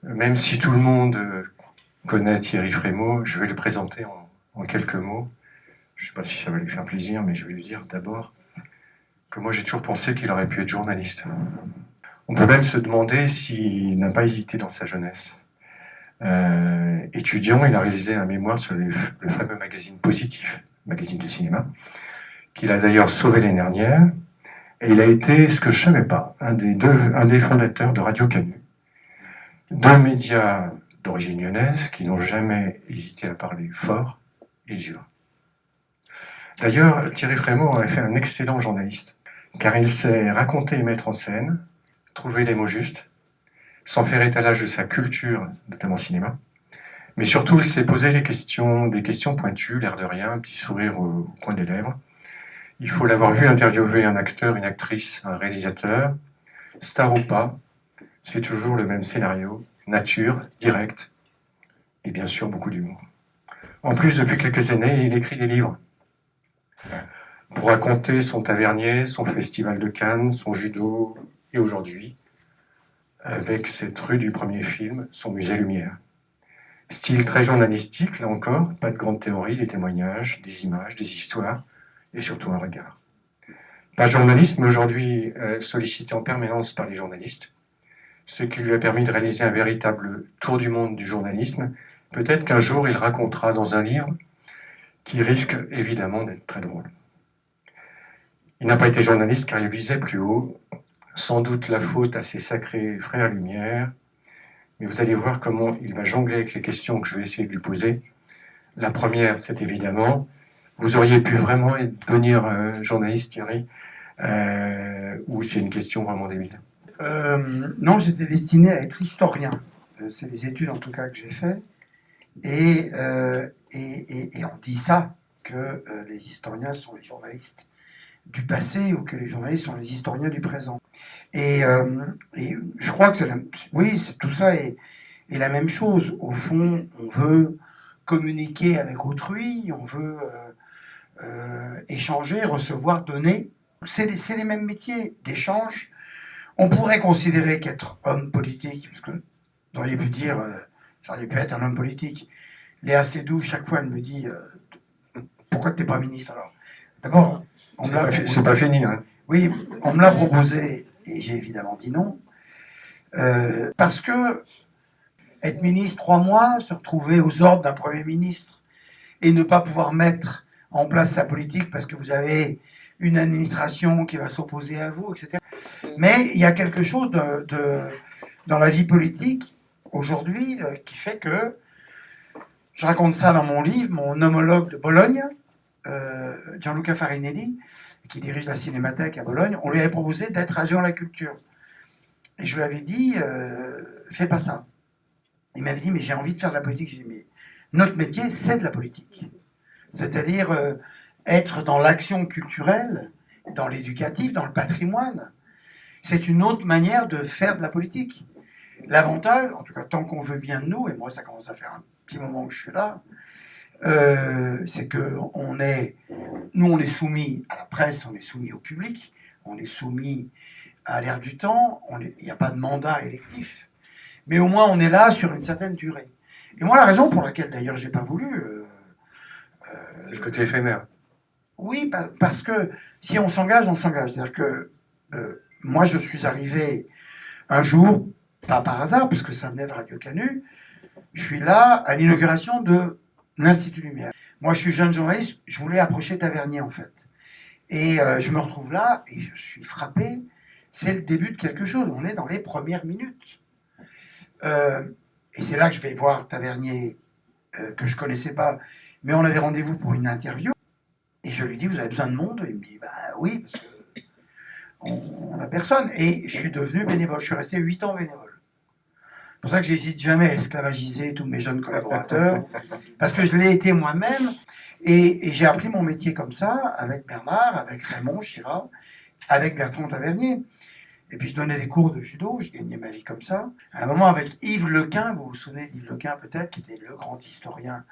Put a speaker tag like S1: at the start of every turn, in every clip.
S1: Même si tout le monde connaît Thierry Frémaux, je vais le présenter en quelques mots. Je ne sais pas si ça va lui faire plaisir, mais je vais lui dire d'abord que moi j'ai toujours pensé qu'il aurait pu être journaliste. On peut même se demander s'il n'a pas hésité dans sa jeunesse. Étudiant, il a réalisé un mémoire sur le fameux magazine Positif, magazine de cinéma, qu'il a d'ailleurs sauvé l'année dernière. Et il a été, ce que je ne savais pas, un des fondateurs de Radio Canu, deux médias d'origine lyonnaise qui n'ont jamais hésité à parler fort et dur. D'ailleurs, Thierry Frémaux aurait fait un excellent journaliste, car il sait raconter et mettre en scène, trouver les mots justes, sans faire étalage de sa culture, notamment cinéma, mais surtout il sait poser des questions pointues, l'air de rien, un petit sourire au coin des lèvres. Il faut l'avoir vu interviewer un acteur, une actrice, un réalisateur, star ou pas, c'est toujours le même scénario, nature, direct, et bien sûr beaucoup d'humour. En plus, depuis quelques années, il écrit des livres pour raconter son tavernier, son festival de Cannes, son judo, et aujourd'hui, avec cette rue du premier film, son musée Lumière. Style très journalistique, là encore, pas de grande théorie, des témoignages, des images, des histoires, et surtout un regard. Pas de journaliste, mais aujourd'hui sollicité en permanence par les journalistes, ce qui lui a permis de réaliser un véritable tour du monde du journalisme. Peut-être qu'un jour, il racontera dans un livre qui risque évidemment d'être très drôle. Il n'a pas été journaliste car il visait plus haut, sans doute la faute à ses sacrés frères Lumière, mais vous allez voir comment il va jongler avec les questions que je vais essayer de lui poser. La première, c'est évidemment, vous auriez pu vraiment devenir journaliste, Thierry, ou c'est une question vraiment débile?
S2: Non, j'étais destiné à être historien. C'est les études en tout cas que j'ai fait. Et on dit ça, que les historiens sont les journalistes du passé ou que les journalistes sont les historiens du présent. Et je crois que tout ça est la même chose. Au fond, on veut communiquer avec autrui, on veut échanger, recevoir, donner. C'est les mêmes métiers d'échange. On pourrait considérer qu'être homme politique, parce que vous auriez pu dire, j'aurais pu être un homme politique. Léa Seydoux, chaque fois, elle me dit pourquoi tu n'es pas ministre alors? D'abord,
S1: c'est pas fini. Hein.
S2: Oui, on me l'a proposé et j'ai évidemment dit non. Parce que être ministre 3 mois, se retrouver aux ordres d'un Premier ministre et ne pas pouvoir mettre en place sa politique parce que vous avez une administration qui va s'opposer à vous, etc. Mais il y a quelque chose dans la vie politique aujourd'hui qui fait que, je raconte ça dans mon livre, mon homologue de Bologne, Gianluca Farinelli, qui dirige la Cinémathèque à Bologne, on lui avait proposé d'être agent de la culture. Et je lui avais dit, fais pas ça. Il m'avait dit, mais j'ai envie de faire de la politique. J'ai dit, mais notre métier, c'est de la politique. C'est-à-dire être dans l'action culturelle, dans l'éducatif, dans le patrimoine. C'est une autre manière de faire de la politique. L'avantage, en tout cas tant qu'on veut bien de nous, et moi ça commence à faire un petit moment que je suis là, c'est que nous on est soumis à la presse, on est soumis au public, on est soumis à l'ère du temps, il n'y a pas de mandat électif, mais au moins on est là sur une certaine durée. Et moi la raison pour laquelle d'ailleurs j'ai pas voulu...
S1: c'est le côté éphémère.
S2: Oui, parce que si on s'engage, on s'engage. C'est-à-dire que moi je suis arrivé un jour, pas par hasard, puisque ça venait de Radio Canu, je suis là à l'inauguration de l'Institut Lumière. Moi, je suis jeune journaliste, je voulais approcher Tavernier, en fait. Et je me retrouve là, et je suis frappé. C'est le début de quelque chose. On est dans les premières minutes. Et c'est là que je vais voir Tavernier, que je ne connaissais pas, mais on avait rendez-vous pour une interview. Et je lui dis, vous avez besoin de monde? Il me dit, bah oui, parce que on n'a personne. Et je suis devenu bénévole. Je suis resté 8 ans bénévole. C'est pour ça que j'hésite jamais à esclavagiser tous mes jeunes collaborateurs, parce que je l'ai été moi-même, et j'ai appris mon métier comme ça, avec Bernard, avec Raymond Chira, avec Bertrand Tavernier. Et puis je donnais des cours de judo, je gagnais ma vie comme ça. À un moment avec Yves Lequin, vous vous souvenez d'Yves Lequin peut-être, qui était le grand historien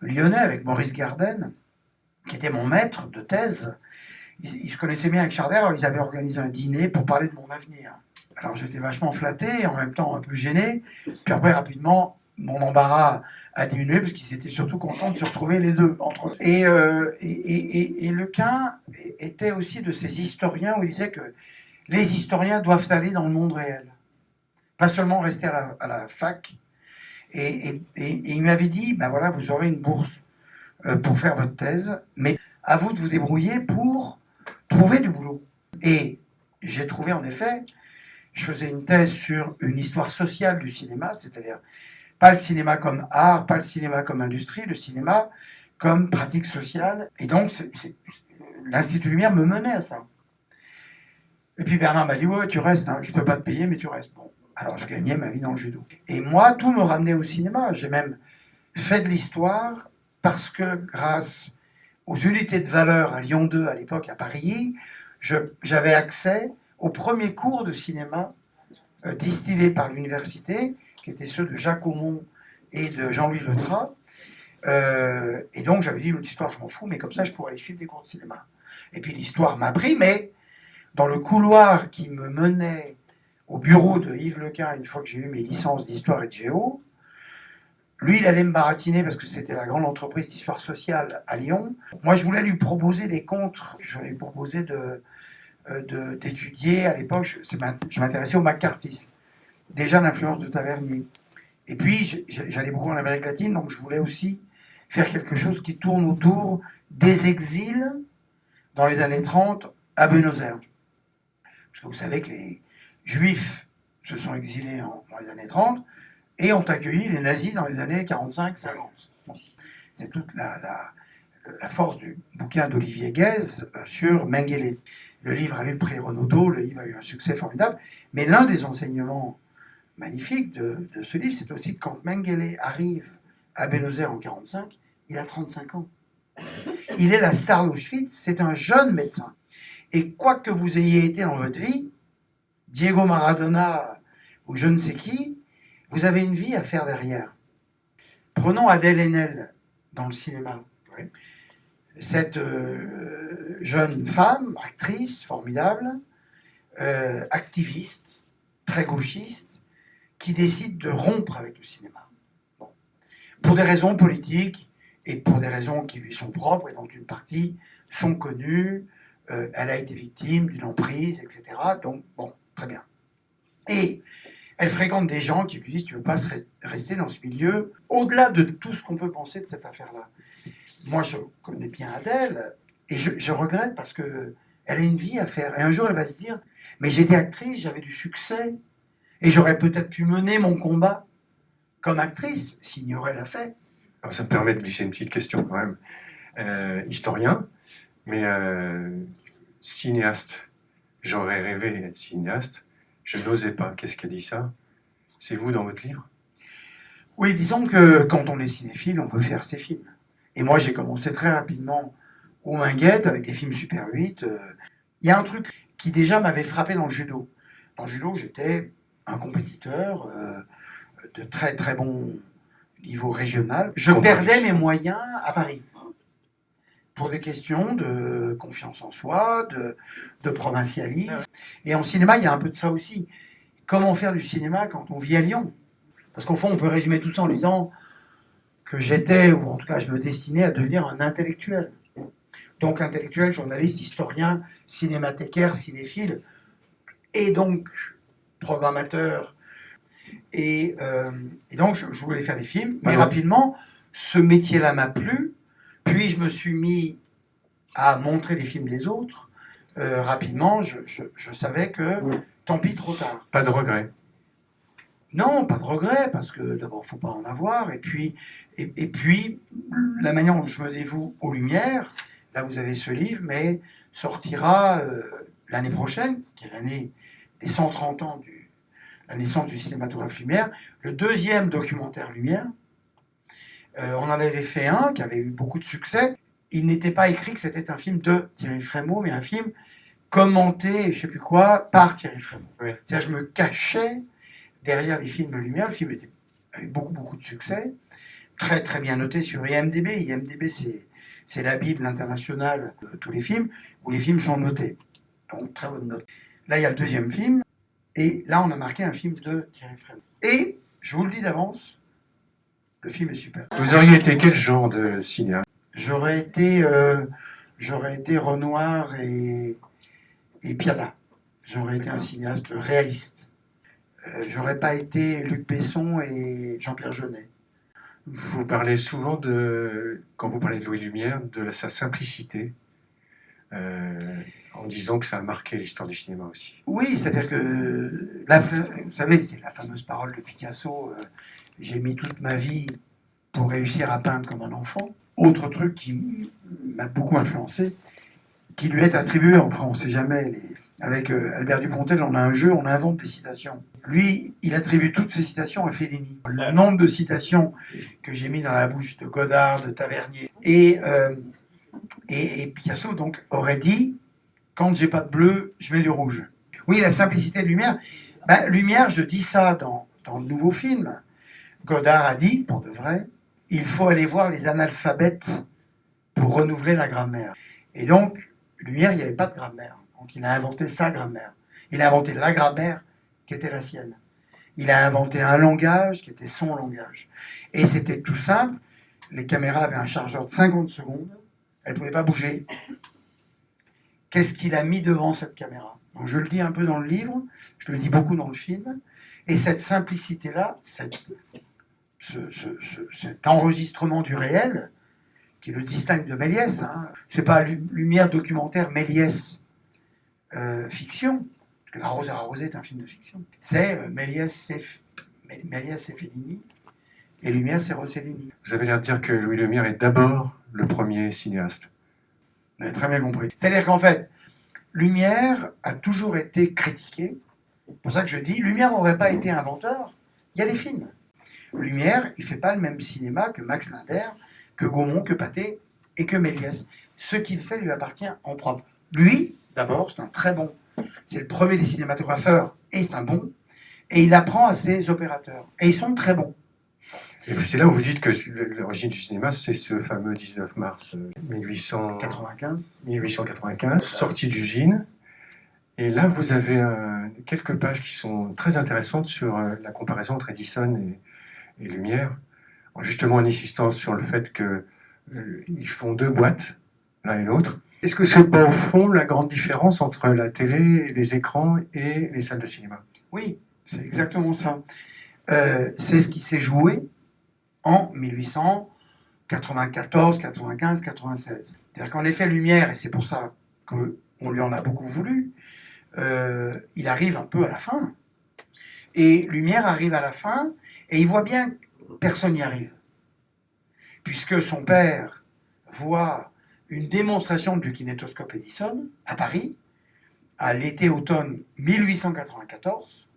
S2: lyonnais, avec Maurice Garden, qui était mon maître de thèse. Ils se connaissaient bien avec Charder, alors ils avaient organisé un dîner pour parler de mon avenir. Alors j'étais vachement flatté, et en même temps un peu gêné. Puis après, rapidement, mon embarras a diminué parce qu'ils étaient surtout contents de se retrouver les deux entre eux. Et Lequin était aussi de ces historiens où il disait que les historiens doivent aller dans le monde réel, pas seulement rester à la fac. Et il m'avait dit, ben voilà, vous aurez une bourse pour faire votre thèse, mais à vous de vous débrouiller pour trouver du boulot. Et j'ai trouvé en effet, je faisais une thèse sur une histoire sociale du cinéma, c'est-à-dire pas le cinéma comme art, pas le cinéma comme industrie, le cinéma comme pratique sociale. Et donc, l'Institut Lumière me menait à ça. Et puis Bernard m'a dit, ouais, tu restes, hein, je peux pas te payer, mais tu restes. Bon, alors je gagnais ma vie dans le judo. Et moi, tout me ramenait au cinéma. J'ai même fait de l'histoire parce que grâce aux unités de valeur à Lyon 2, à l'époque à Paris, j'avais accès aux premiers cours de cinéma distillés par l'université, qui étaient ceux de Jacques Aumont et de Jean-Louis Letras. Et donc j'avais dit, l'histoire, je m'en fous, mais comme ça, je pourrais aller suivre des cours de cinéma. Et puis l'histoire m'a pris, mais dans le couloir qui me menait au bureau de Yves Lequin, une fois que j'ai eu mes licences d'histoire et de géo, lui, il allait me baratiner parce que c'était la grande entreprise d'histoire sociale à Lyon. Moi, je voulais lui proposer des contres. Je voulais lui proposer d'étudier. À l'époque, je m'intéressais au macartisme. Déjà l'influence de Tavernier. Et puis, j'allais beaucoup en Amérique latine, donc je voulais aussi faire quelque chose qui tourne autour des exils dans les années 30 à Buenos Aires. Parce que vous savez que les Juifs se sont exilés dans les années 30 et ont accueilli les nazis dans les années 45-50. Bon. C'est toute la force du bouquin d'Olivier Guèze sur Mengele. Le livre a eu le prix Renaudot, le livre a eu un succès formidable, mais l'un des enseignements magnifiques de ce livre, c'est aussi que quand Mengele arrive à Buenos Aires en 45, il a 35 ans. Il est la star d'Auschwitz, c'est un jeune médecin. Et quoi que vous ayez été dans votre vie, Diego Maradona ou je ne sais qui, vous avez une vie à faire derrière. Prenons Adèle Haenel dans le cinéma. Oui. Cette jeune femme, actrice formidable, activiste, très gauchiste, qui décide de rompre avec le cinéma. Bon. Pour des raisons politiques et pour des raisons qui lui sont propres et dont une partie sont connues. Elle a été victime d'une emprise, etc. Donc, bon, très bien. Et elle fréquente des gens qui lui disent « Tu ne veux pas rester dans ce milieu ?» Au-delà de tout ce qu'on peut penser de cette affaire-là. Moi, je connais bien Adèle, et je regrette parce qu'elle a une vie à faire. Et un jour, elle va se dire « Mais j'étais actrice, j'avais du succès, et j'aurais peut-être pu mener mon combat comme actrice, Signoret l'a fait. »
S1: Alors, ça me permet de glisser une petite question quand même. Historien, mais cinéaste. J'aurais rêvé d'être cinéaste. Je n'osais pas. Qu'est-ce qui a dit ça? C'est vous dans votre livre?
S2: Oui, disons que quand on est cinéphile, on peut faire ses films. Et moi, j'ai commencé très rapidement aux Minguettes avec des films Super 8. Il y a un truc qui déjà m'avait frappé dans le judo. Dans le judo, j'étais un compétiteur de très très bon niveau régional. Je perdais mes moyens à Paris. Pour des questions de confiance en soi, de provincialisme. Et en cinéma, il y a un peu de ça aussi. Comment faire du cinéma quand on vit à Lyon? Parce qu'au fond, on peut résumer tout ça en disant que j'étais, ou en tout cas je me destinais à devenir un intellectuel. Donc intellectuel, journaliste, historien, cinémathécaire, cinéphile, et donc programmateur. Et donc je voulais faire des films, mais rapidement, ce métier-là m'a plu. Puis je me suis mis à montrer les films des autres. Rapidement, je savais que tant pis, trop tard.
S1: Pas de regret?
S2: Non, pas de regret, parce que d'abord, il ne faut pas en avoir. Et puis, la manière dont je me dévoue aux Lumières, là vous avez ce livre, mais sortira l'année prochaine, qui est l'année des 130 ans de la naissance du cinématographe Lumière, le deuxième documentaire Lumière. On en avait fait un qui avait eu beaucoup de succès. Il n'était pas écrit que c'était un film de Thierry Frémaux, mais un film commenté, je ne sais plus quoi, par Thierry Frémaux. Oui. C'est-à-dire, je me cachais derrière les films Lumière. Le film avait beaucoup de succès, très très bien noté sur IMDb. IMDb, c'est la Bible internationale de tous les films, où les films sont notés. Donc, très bonne note. Là, il y a le deuxième film, Et là, on a marqué un film de Thierry Frémaux. Et, je vous le dis d'avance, le film est super.
S1: Vous auriez été quel genre de cinéaste?
S2: J'aurais été Renoir et Piala. J'aurais été un cinéaste réaliste. J'aurais pas été Luc Besson et Jean-Pierre Jeunet.
S1: Vous parlez souvent quand vous parlez de Louis Lumière, de sa simplicité, en disant que ça a marqué l'histoire du cinéma aussi.
S2: Oui, c'est-à-dire que, vous savez, c'est la fameuse parole de Picasso, j'ai mis toute ma vie pour réussir à peindre comme un enfant. Autre truc qui m'a beaucoup influencé, qui lui est attribué, après on ne sait jamais, avec Albert Dupontel, on a un jeu, on invente des citations. Lui, il attribue toutes ses citations à Fellini. Le nombre de citations que j'ai mis dans la bouche de Godard, de Tavernier, et Picasso donc aurait dit, quand j'ai pas de bleu, je mets du rouge. Oui, la simplicité de Lumière. Lumière, je dis ça dans le nouveau film. Godard a dit, pour de vrai, il faut aller voir les analphabètes pour renouveler la grammaire. Et donc, Lumière, il n'y avait pas de grammaire. Donc il a inventé sa grammaire. Il a inventé la grammaire qui était la sienne. Il a inventé un langage qui était son langage. Et c'était tout simple. Les caméras avaient un chargeur de 50 secondes. Elles ne pouvaient pas bouger. Qu'est-ce qu'il a mis devant cette caméra? Donc je le dis un peu dans le livre, je le dis beaucoup dans le film. Et cette simplicité-là, cet enregistrement du réel, qui le distingue de Méliès, hein. C'est pas Lumière documentaire, Méliès fiction, parce que La Rose arrosée est un film de fiction. C'est Méliès, c'est Fellini, et Lumière, c'est Rossellini.
S1: Vous avez l'air de dire que Louis Lumière est d'abord le premier cinéaste.
S2: Vous avez très bien compris. C'est-à-dire qu'en fait, Lumière a toujours été critiqué. C'est pour ça que je dis, Lumière n'aurait pas été inventeur. Il y a des films. Lumière, il ne fait pas le même cinéma que Max Linder, que Gaumont, que Pathé et que Méliès. Ce qu'il fait lui appartient en propre. Lui, d'abord, c'est un très bon. C'est le premier des cinématographeurs et c'est un bon. Et il apprend à ses opérateurs. Et ils sont très bons.
S1: Et c'est là où vous dites que l'origine du cinéma, c'est ce fameux 19 mars 1895, sortie d'usine. Et là, vous avez quelques pages qui sont très intéressantes sur la comparaison entre Edison et Lumière, justement en insistant sur le fait qu'ils font deux boîtes, l'un et l'autre. Est-ce que c'est pas au fond la grande différence entre la télé, les écrans et les salles de cinéma?
S2: Oui, c'est exactement ça. C'est ce qui s'est joué en 1894, 95, 96. C'est-à-dire qu'en effet, Lumière, et c'est pour ça qu'on lui en a beaucoup voulu, il arrive un peu à la fin. Et Lumière arrive à la fin, et il voit bien que personne n'y arrive. Puisque son père voit une démonstration du kinétoscope Edison à Paris, à l'été-automne 1894.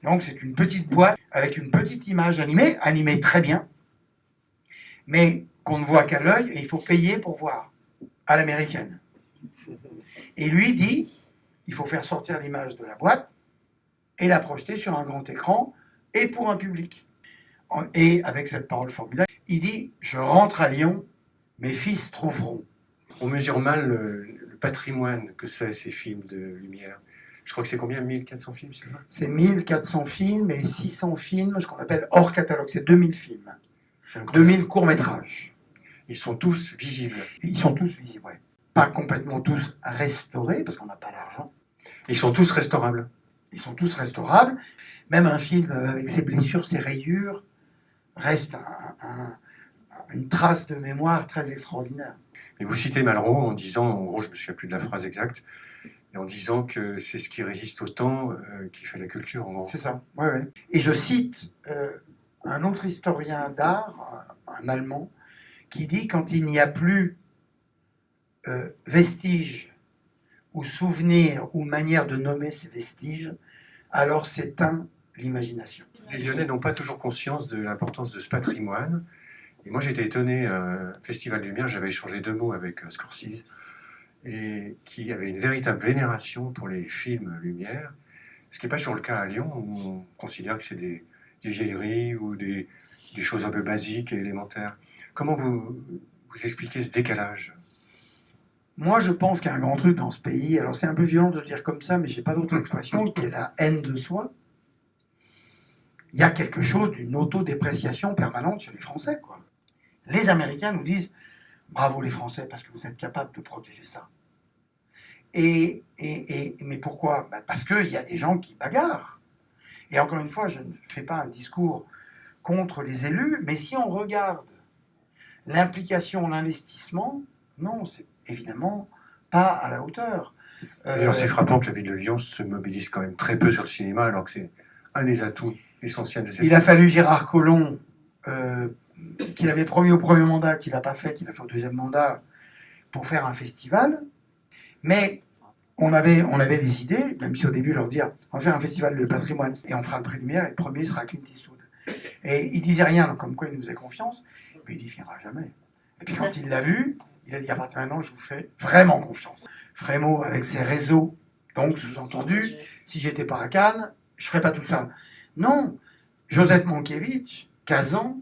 S2: Donc c'est une petite boîte avec une petite image animée très bien, mais qu'on ne voit qu'à l'œil, et il faut payer pour voir, à l'américaine. Et lui dit, il faut faire sortir l'image de la boîte et la projeter sur un grand écran, et pour un public. Et avec cette parole formidable, il dit, je rentre à Lyon, mes fils trouveront.
S1: On mesure mal le patrimoine que c'est ces films de Lumière. Je crois que c'est combien? 1400 films, c'est ça?
S2: C'est 1400 films et 600 films, ce qu'on appelle hors catalogue. C'est 2000 films. 2000 courts-métrages.
S1: Ils sont tous visibles.
S2: Ils sont tous visibles, ouais. Pas complètement tous restaurés, parce qu'on n'a pas l'argent.
S1: Ils sont tous restaurables.
S2: Ils sont tous restaurables. Même un film avec ses blessures, ses rayures, reste une trace de mémoire très extraordinaire.
S1: Et vous citez Malraux en disant, en gros, je ne me souviens plus de la phrase exacte, et en disant que c'est ce qui résiste au temps qui fait la culture, en gros.
S2: C'est ça, ouais, ouais. Et je cite un autre historien d'art, un Allemand, qui dit quand il n'y a plus vestiges ou souvenirs ou manière de nommer ces vestiges, alors s'éteint l'imagination.
S1: Les Lyonnais n'ont pas toujours conscience de l'importance de ce patrimoine. Et moi, j'étais étonné, Festival Lumière, j'avais échangé 2 mots avec Scorsese, et qui avait une véritable vénération pour les films Lumière, ce qui n'est pas toujours le cas à Lyon, où on considère que c'est des vieilleries ou des choses un peu basiques et élémentaires. Comment vous expliquez ce décalage?
S2: Moi, je pense qu'il y a un grand truc dans ce pays. Alors, c'est un peu violent de le dire comme ça, mais j'ai pas d'autre expression, qui est la haine de soi. Il y a quelque chose d'une autodépréciation permanente chez les Français, quoi. Les Américains nous disent « Bravo les Français, parce que vous êtes capables de protéger ça. » Mais pourquoi ? Parce qu'il y a des gens qui bagarrent. Et encore une fois, je ne fais pas un discours contre les élus, mais si on regarde l'implication, l'investissement, non, c'est évidemment pas à la hauteur.
S1: D'ailleurs, c'est frappant que la ville de Lyon se mobilise quand même très peu sur le cinéma, alors que c'est un des atouts essentiels de cette
S2: Il a fallu Gérard Collomb, qu'il avait promis au premier mandat, qu'il n'a pas fait, qu'il a fait au deuxième mandat, pour faire un festival. Mais on avait des idées, même si au début, leur dire on va faire un festival de patrimoine et on fera le prix Lumière et le premier sera Clint Eastwood. Et il disait rien, donc comme quoi il nous faisait confiance, mais il n'y viendra jamais. Et puis quand il l'a vu, il a dit à partir de maintenant, je vous fais vraiment confiance. Frémaux avec ses réseaux, donc sous-entendu, si j'étais pas à Cannes, je ferais pas tout ça. Non, Joseph Mankiewicz, Kazan,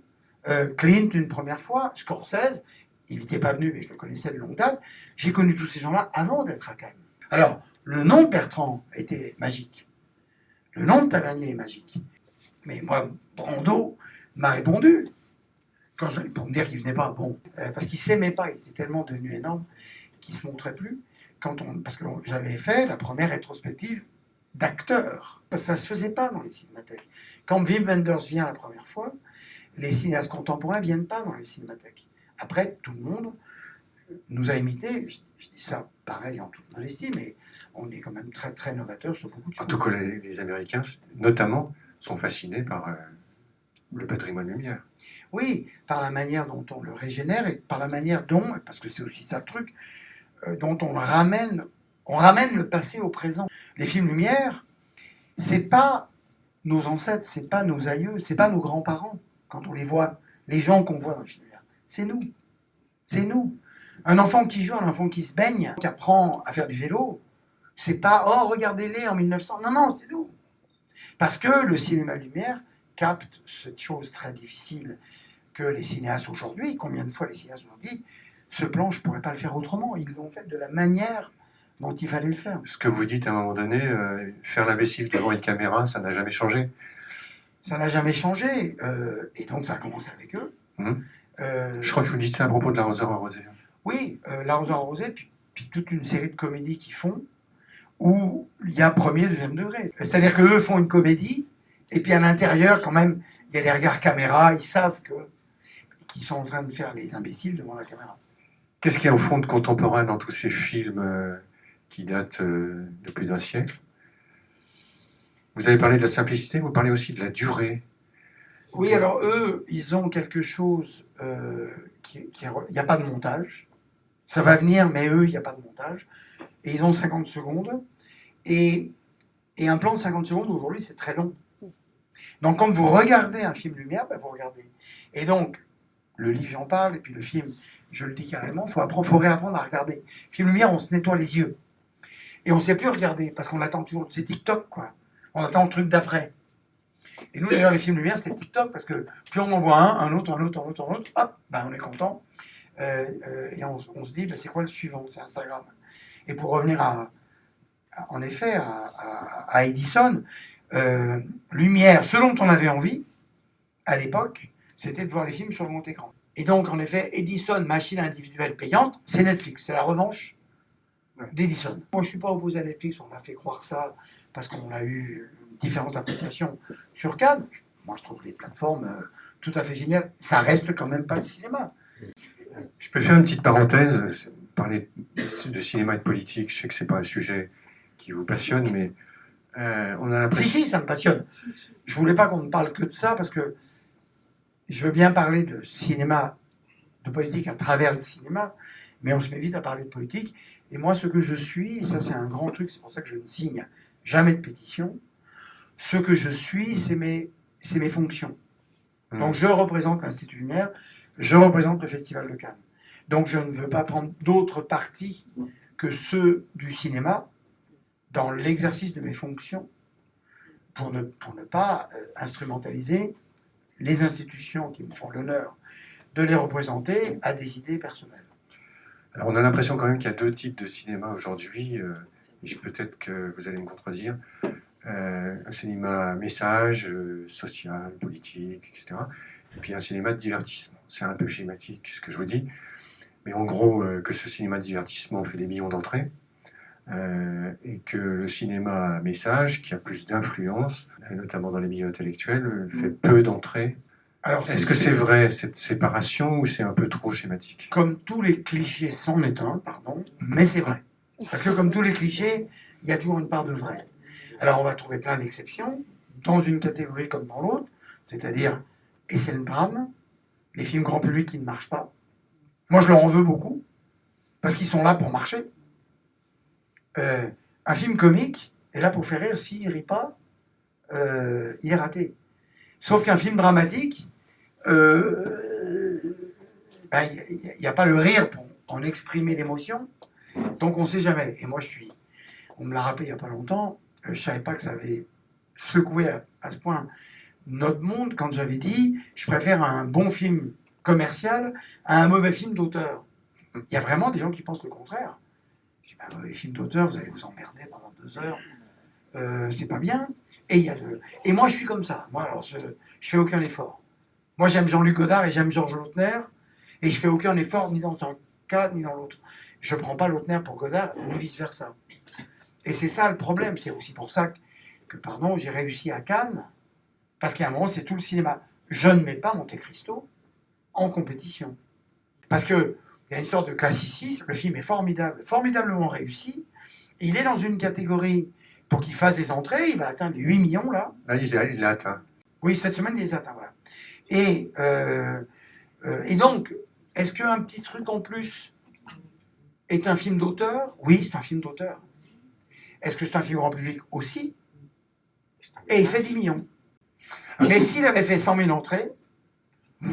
S2: Clint une première fois, Scorsese, il n'était pas venu, mais je le connaissais de longue date. J'ai connu tous ces gens-là avant d'être à Cannes. Alors, le nom de Bertrand était magique. Le nom de Tavernier est magique. Mais moi, Brando m'a répondu pour me dire qu'il venait pas. Bon, parce qu'il s'aimait pas, il était tellement devenu énorme qu'il se montrait plus. Parce que j'avais fait la première rétrospective d'acteurs. Parce que ça se faisait pas dans les cinémathèques. Quand Wim Wenders vient la première fois, les cinéastes contemporains viennent pas dans les cinémathèques. Après, tout le monde nous a imités. Je dis ça pareil en toute modestie, mais on est quand même très très novateur sur beaucoup de choses.
S1: En tout cas, les Américains, notamment, sont fascinés par le patrimoine Lumière.
S2: Oui, par la manière dont on le régénère et par la manière dont, parce que c'est aussi ça le truc, dont on ramène le passé au présent. Les films Lumière, c'est pas nos ancêtres, c'est pas nos aïeux, c'est pas nos grands-parents quand on les voit, les gens qu'on voit dans les films Lumière. C'est nous. C'est nous. Un enfant qui joue, un enfant qui se baigne, qui apprend à faire du vélo, c'est pas « Oh, regardez-les en 1900 ». Non, non, c'est nous. Parce que le cinéma Lumière capte cette chose très difficile que les cinéastes aujourd'hui, combien de fois les cinéastes m'ont dit « Ce plan, je ne pourrais pas le faire autrement ». Ils l'ont fait de la manière dont il fallait le faire.
S1: Ce que vous dites à un moment donné, faire l'imbécile devant une caméra, ça n'a jamais changé.
S2: Ça n'a jamais changé. Et donc, ça a commencé avec eux.
S1: Je crois que vous dites ça à propos de L'Arroseur arrosé.
S2: Oui, L'Arroseur arrosé, puis toute une série de comédies qu'ils font, où il y a premier, deuxième degré. C'est-à-dire qu'eux font une comédie, et puis à l'intérieur, quand même, il y a des regards caméra, ils savent qu'ils sont en train de faire les imbéciles devant la caméra.
S1: Qu'est-ce qu'il y a au fond de contemporain dans tous ces films qui datent de plus d'un siècle? Vous avez parlé de la simplicité, vous parlez aussi de la durée.
S2: Oui, alors eux, ils ont quelque chose il n'y a pas de montage. Ça va venir, mais eux, il n'y a pas de montage. Et ils ont 50 secondes. Et un plan de 50 secondes, aujourd'hui, c'est très long. Donc, quand vous regardez un film Lumière, vous regardez. Et donc, le livre, j'en parle, et puis le film, je le dis carrément, il faut réapprendre à regarder. Film Lumière, on se nettoie les yeux. Et on ne sait plus regarder, parce qu'on attend toujours. C'est TikTok, quoi. On attend le truc d'après. Et nous, d'ailleurs, les films Lumière, c'est TikTok, parce que plus on en voit un autre, hop, on est content. Et on se dit, c'est quoi le suivant? C'est Instagram. Et pour revenir en effet, à Edison, Lumière, ce dont on avait envie, à l'époque, c'était de voir les films sur le grand écran. Et donc, en effet, Edison, machine individuelle payante, c'est Netflix, c'est la revanche d'Edison. Moi, je ne suis pas opposé à Netflix, on m'a fait croire ça, parce qu'on a eu une différence d'appréciation sur Cannes. Moi, je trouve les plateformes tout à fait géniales. Ça reste quand même pas le cinéma.
S1: Je peux faire une petite parenthèse, parler de cinéma et de politique. Je sais que c'est pas un sujet qui vous passionne, mais on a l'impression...
S2: Si, ça me passionne. Je voulais pas qu'on ne parle que de ça, parce que je veux bien parler de cinéma, de politique à travers le cinéma, mais on se met vite à parler de politique. Et moi, ce que je suis, et ça c'est un grand truc, c'est pour ça que je ne signe jamais de pétition, ce que je suis, c'est mes fonctions. Donc je représente l'Institut Lumière, je représente le Festival de Cannes. Donc je ne veux pas prendre d'autres partis que ceux du cinéma dans l'exercice de mes fonctions pour ne pas instrumentaliser les institutions qui me font l'honneur de les représenter à des idées personnelles.
S1: Alors on a l'impression quand même qu'il y a deux types de cinéma aujourd'hui, et peut-être que vous allez me contredire. Un cinéma à message, social, politique, etc. Et puis un cinéma de divertissement. C'est un peu schématique ce que je vous dis, mais en gros, que ce cinéma de divertissement fait des millions d'entrées, et que le cinéma à message, qui a plus d'influence, notamment dans les milieux intellectuels, fait peu d'entrées.
S2: Alors,
S1: Est-ce que c'est vrai, cette séparation, ou c'est un peu trop schématique?
S2: Comme tous les clichés, c'en est un, pardon, mais c'est vrai. Parce que comme tous les clichés, il y a toujours une part de vrai. Alors on va trouver plein d'exceptions, dans une catégorie comme dans l'autre, c'est-à-dire, et c'est le drame, les films grand public qui ne marchent pas. Moi je leur en veux beaucoup, parce qu'ils sont là pour marcher. Un film comique est là pour faire rire, s'il ne rit pas, il est raté. Sauf qu'un film dramatique, il n'y a pas le rire pour en exprimer l'émotion, donc on ne sait jamais. Et moi, on me l'a rappelé il n'y a pas longtemps, je ne savais pas que ça avait secoué à ce point notre monde quand j'avais dit je préfère un bon film commercial à un mauvais film d'auteur. Il y a vraiment des gens qui pensent le contraire. Je dis, un mauvais film d'auteur, vous allez vous emmerder pendant 2 heures, c'est pas bien. Et moi, je suis comme ça. Moi, alors, je fais aucun effort. Moi, j'aime Jean-Luc Godard et j'aime Georges Lautner, et je fais aucun effort ni dans un cas ni dans l'autre. Je prends pas Lautner pour Godard, ni vice-versa. Et c'est ça le problème. C'est aussi pour ça que j'ai réussi à Cannes, parce qu'à un moment, c'est tout le cinéma. Je ne mets pas Monte Cristo en compétition. Parce qu'il y a une sorte de classicisme, le film est formidable, formidablement réussi. Il est dans une catégorie, pour qu'il fasse des entrées, il va atteindre les 8 millions là.
S1: Là, il l'a atteint.
S2: Oui, cette semaine, il les atteint, voilà. Et donc, est-ce qu'un petit truc en plus est un film d'auteur? Oui, c'est un film d'auteur. Est-ce que c'est un film grand public? Aussi. Et il fait 10 millions. Mais s'il avait fait 100 000 entrées,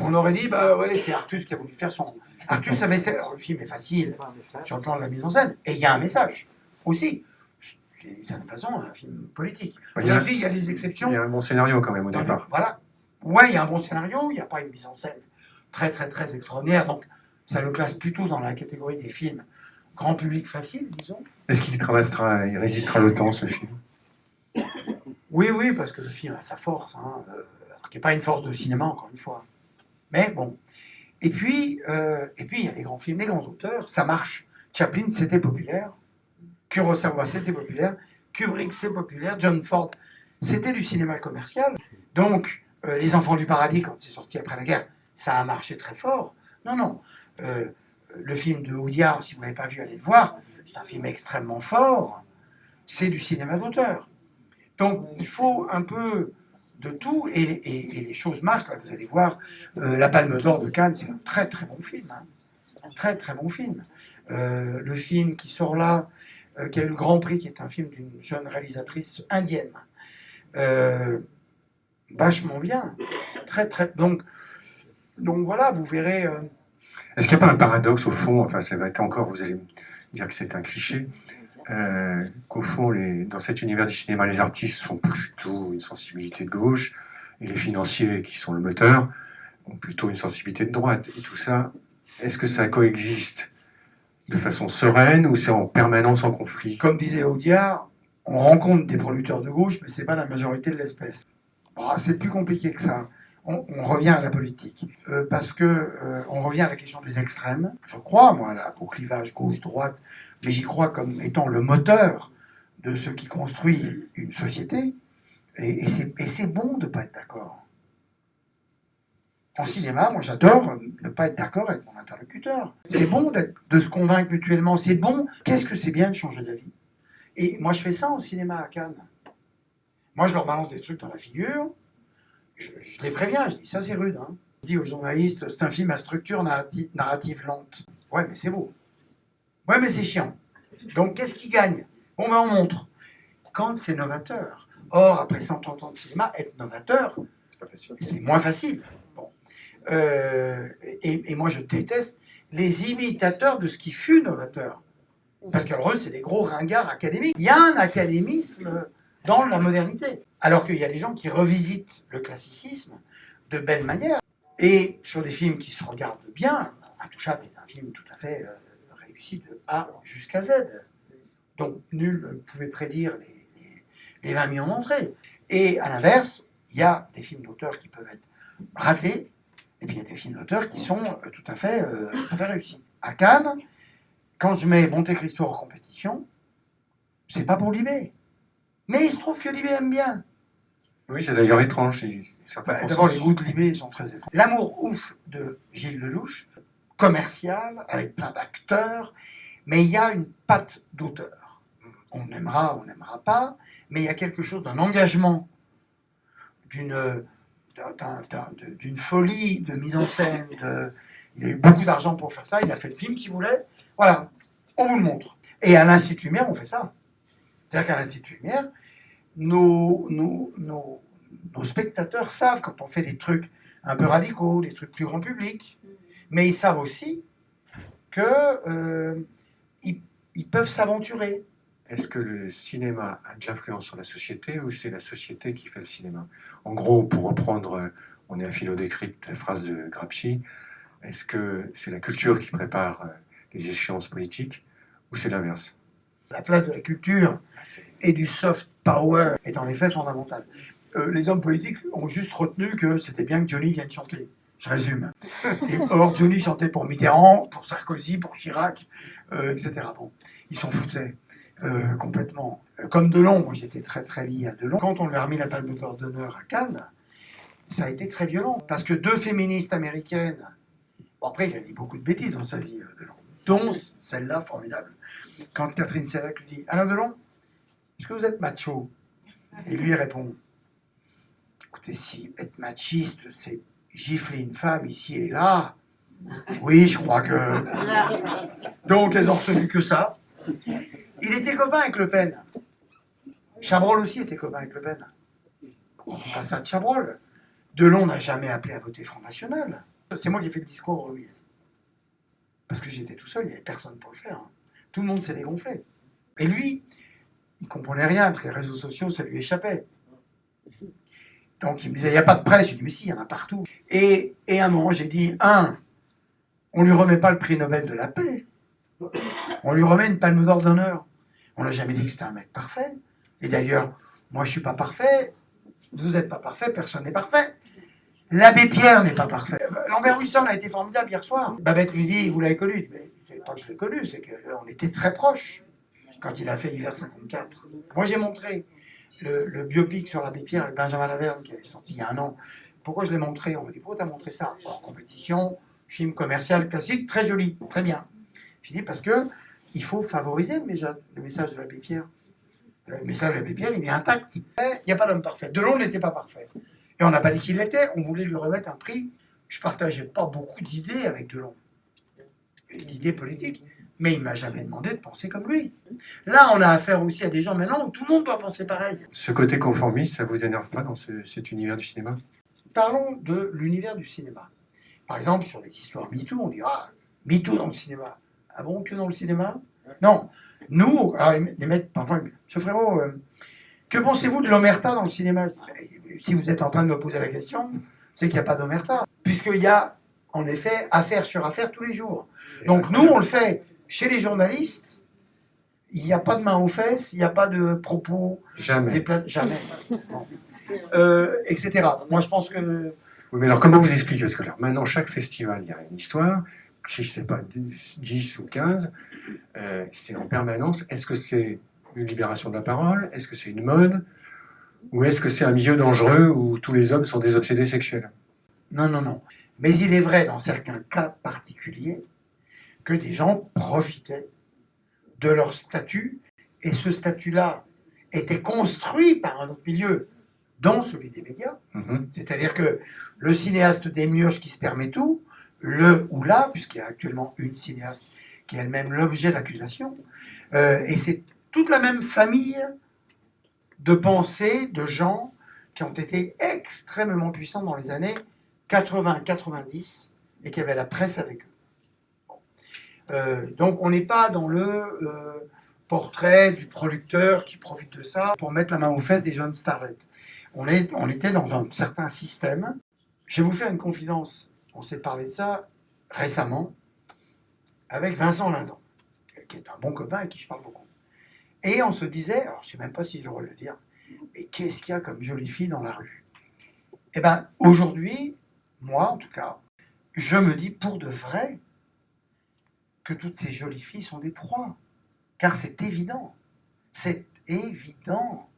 S2: on aurait dit, bah ouais, c'est Artus qui a voulu faire son... Artus avait... Alors, le film est facile sur le plan de la mise en scène, et il y a un message aussi. D'une certaine façon, un film politique.
S1: Il
S2: y a des exceptions.
S1: Il y a un bon scénario quand même au départ.
S2: Voilà. Ouais, il y a un bon scénario, il n'y a pas une mise en scène très, très, très extraordinaire, donc ça le classe plutôt dans la catégorie des films grand public facile, disons.
S1: Est-ce il résistera le temps, ce film?
S2: Oui, parce que le film a sa force, qui n'est pas une force de cinéma, encore une fois. Mais bon. Et puis, il y a les grands films, les grands auteurs, ça marche. Chaplin, c'était populaire. Kurosawa, c'était populaire. Kubrick, c'est populaire. John Ford, c'était du cinéma commercial. Donc, Les Enfants du Paradis, quand c'est sorti après la guerre, ça a marché très fort. Non. Le film de Audiard, si vous ne l'avez pas vu, allez le voir. C'est un film extrêmement fort. C'est du cinéma d'auteur. Donc, il faut un peu de tout, et les choses marchent. Là, vous allez voir, La Palme d'Or de Cannes, c'est un très très bon film. Très très bon film. Le film qui sort là, qui a eu le Grand Prix, qui est un film d'une jeune réalisatrice indienne. Vachement bien. Très très... Donc voilà, vous verrez...
S1: Est-ce qu'il n'y a pas un paradoxe au fond, enfin ça va être encore, vous allez me dire que c'est un cliché, qu'au fond, dans cet univers du cinéma, les artistes sont plutôt une sensibilité de gauche, et les financiers, qui sont le moteur, ont plutôt une sensibilité de droite. Et tout ça, est-ce que ça coexiste de façon sereine, ou c'est en permanence en conflit?
S2: Comme disait Audiard, on rencontre des producteurs de gauche, mais ce n'est pas la majorité de l'espèce. C'est plus compliqué que ça. On revient à la politique, parce que on revient à la question des extrêmes. Je crois, moi, là, au clivage gauche-droite, mais j'y crois comme étant le moteur de ce qui construit une société. Et c'est bon de ne pas être d'accord. En cinéma, moi, j'adore ne pas être d'accord avec mon interlocuteur. C'est bon de se convaincre mutuellement. C'est bon. Qu'est-ce que c'est bien de changer d'avis? Et moi, je fais ça en cinéma à Cannes. Moi, je leur balance des trucs dans la figure. Je les préviens, je dis ça c'est rude. Je dis aux journalistes, c'est un film à structure narrative lente. Ouais, mais c'est beau. Ouais, mais c'est chiant. Donc qu'est-ce qui gagne? Bon, ben on montre. Quand c'est novateur. Or, après 130 ans de cinéma, être novateur, c'est moins facile. Bon. Et moi, je déteste les imitateurs de ce qui fut novateur. Parce qu'alors eux, c'est des gros ringards académiques. Il y a un académisme dans la modernité. Alors qu'il y a des gens qui revisitent le classicisme de belle manière. Et sur des films qui se regardent bien, Intouchable est un film tout à fait réussi. réussi de A jusqu'à Z. Donc nul ne pouvait prédire les 20 millions d'entrées. Et à l'inverse, il y a des films d'auteur qui peuvent être ratés, et puis il y a des films d'auteur qui sont tout à fait réussis. À Cannes, quand je mets Monte Cristo en compétition, c'est pas pour Libé. Mais il se trouve que Libé aime bien.
S1: Oui, c'est d'ailleurs étrange.
S2: D'abord, les goûts de Libé sont très étranges. L'amour ouf de Gilles Lelouch, commercial, avec plein d'acteurs, mais il y a une patte d'auteur. On aimera, on n'aimera pas, mais il y a quelque chose d'un engagement, d'une folie de mise en scène. Il a eu beaucoup d'argent pour faire ça, il a fait le film qu'il voulait. Voilà, on vous le montre. Et à l'Institut Lumière, on fait ça. C'est-à-dire qu'à l'Institut Lumière, nos spectateurs savent quand on fait des trucs un peu radicaux, des trucs plus grand public, mais ils savent aussi qu'ils peuvent s'aventurer.
S1: Est-ce que le cinéma a de l'influence sur la société ou c'est la société qui fait le cinéma? En gros, pour reprendre, on est un philodécrypte, la phrase de Gramsci, est-ce que c'est la culture qui prépare les échéances politiques ou c'est l'inverse?
S2: La place de la culture et du soft power est en effet fondamentale. Les hommes politiques ont juste retenu que c'était bien que Johnny vienne chanter. Je résume. Or, Johnny chantait pour Mitterrand, pour Sarkozy, pour Chirac, etc. Bon, ils s'en foutaient complètement. Comme Delon, moi j'étais très très lié à Delon. Quand on lui a remis la Palme d'Honneur à Cannes, ça a été très violent. Parce que deux féministes américaines, bon, après il a dit beaucoup de bêtises dans sa vie, Delon, dont celle-là formidable. Quand Catherine Sellac lui dit « Alain Delon, est-ce que vous êtes macho ?» Et lui répond « Écoutez, si être machiste, c'est gifler une femme ici et là, oui, je crois que... » Donc, elles ont retenu que ça. Il était copain avec Le Pen. Chabrol aussi était copain avec Le Pen. On dit pas ça de Chabrol. Delon n'a jamais appelé à voter Front National. C'est moi qui ai fait le discours aux remises. Parce que j'étais tout seul, il n'y avait personne pour le faire. Tout le monde s'est dégonflé. Et lui, il comprenait rien, parce que les réseaux sociaux, ça lui échappait. Donc il me disait, il n'y a pas de presse. Je lui dis, mais si, il y en a partout. Et à un moment, j'ai dit, on lui remet pas le prix Nobel de la paix. On lui remet une Palme d'Or d'honneur. On n'a jamais dit que c'était un mec parfait. Et d'ailleurs, moi, je suis pas parfait. Vous n'êtes pas parfait, personne n'est parfait. L'abbé Pierre n'est pas parfait. Lambert Wilson a été formidable hier soir. Babette lui dit, vous l'avez connu? Mais c'est pas que je l'ai connu, c'est qu'on était très proches quand il a fait Hiver 54. Moi, j'ai montré le biopic sur l'abbé Pierre avec Benjamin Laverne, qui est sorti il y a un an. Pourquoi je l'ai montré? On m'a dit, pourquoi tu as montré ça? Hors compétition, film commercial classique, très joli, très bien. J'ai dit, parce que il faut favoriser le message de l'abbé Pierre. Le message de l'abbé Pierre, il est intact. Il n'y a pas d'homme parfait. Delon n'était pas parfait. Et on n'a pas dit qu'il l'était, on voulait lui remettre un prix. Je ne partageais pas beaucoup d'idées avec Delon, d'idées politiques, mais il ne m'a jamais demandé de penser comme lui. Là, on a affaire aussi à des gens maintenant où tout le monde doit penser pareil.
S1: Ce côté conformiste, ça vous énerve pas dans cet univers du cinéma?
S2: Parlons de l'univers du cinéma. Par exemple, sur les histoires MeToo, on dit « Ah, MeToo dans le cinéma ». Ah bon, que dans le cinéma? Non. Nous, alors les mecs, parfois, M. Frémaux, que pensez-vous de l'omerta dans le cinéma? Si vous êtes en train de me poser la question, c'est qu'il n'y a pas d'omerta. Puisqu'il y a, en effet, affaire sur affaire tous les jours. Donc nous, on le fait chez les journalistes. Il n'y a pas de main aux fesses, il n'y a pas de propos...
S1: Jamais.
S2: Jamais. Bon. Etc. Moi, je pense que...
S1: Oui, mais alors comment vous expliquez? Parce que alors, maintenant, chaque festival, il y a une histoire. Si je ne sais pas, 10 ou 15, c'est en permanence. Est-ce que c'est une libération de la parole? Est-ce que c'est une mode? Ou est-ce que c'est un milieu dangereux où tous les hommes sont des obsédés sexuels?
S2: Non, non, non. Mais il est vrai, dans certains cas particuliers, que des gens profitaient de leur statut, et ce statut-là était construit par un autre milieu, dont celui des médias. C'est-à-dire que le cinéaste démiurge qui se permet tout, le ou la, puisqu'il y a actuellement une cinéaste qui est elle-même l'objet d'accusation, et c'est toute la même famille de pensées, de gens qui ont été extrêmement puissants dans les années 80-90 et qui avaient la presse avec eux. Donc on n'est pas dans le portrait du producteur qui profite de ça pour mettre la main aux fesses des jeunes starlets. On était dans un certain système. Je vais vous faire une confidence. On s'est parlé de ça récemment avec Vincent Lindon. qui est un bon copain avec qui je parle beaucoup. Et on se disait, alors je ne sais même pas si j'ai le droit de le dire, mais qu'est-ce qu'il y a comme jolie fille dans la rue? Eh bien, aujourd'hui, moi en tout cas, je me dis pour de vrai que toutes ces jolies filles sont des proies. Car c'est évident. C'est évident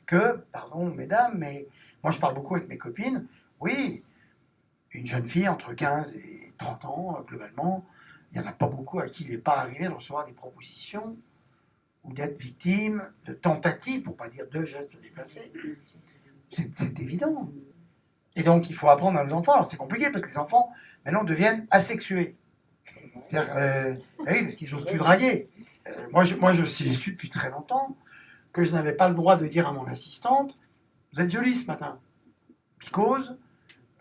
S2: que, pardon mesdames, mais moi je parle beaucoup avec mes copines, oui, une jeune fille entre 15 et 30 ans, globalement, il n'y en a pas beaucoup à qui il n'est pas arrivé de recevoir des propositions ou d'être victime de tentatives, pour ne pas dire de gestes déplacés. C'est évident. Et donc il faut apprendre à nos enfants. Alors c'est compliqué parce que les enfants maintenant deviennent asexués. C'est-à-dire, oui, parce qu'ils n'osent plus draguer. Moi, je suis depuis très longtemps que je n'avais pas le droit de dire à mon assistante « Vous êtes jolie ce matin ». Because,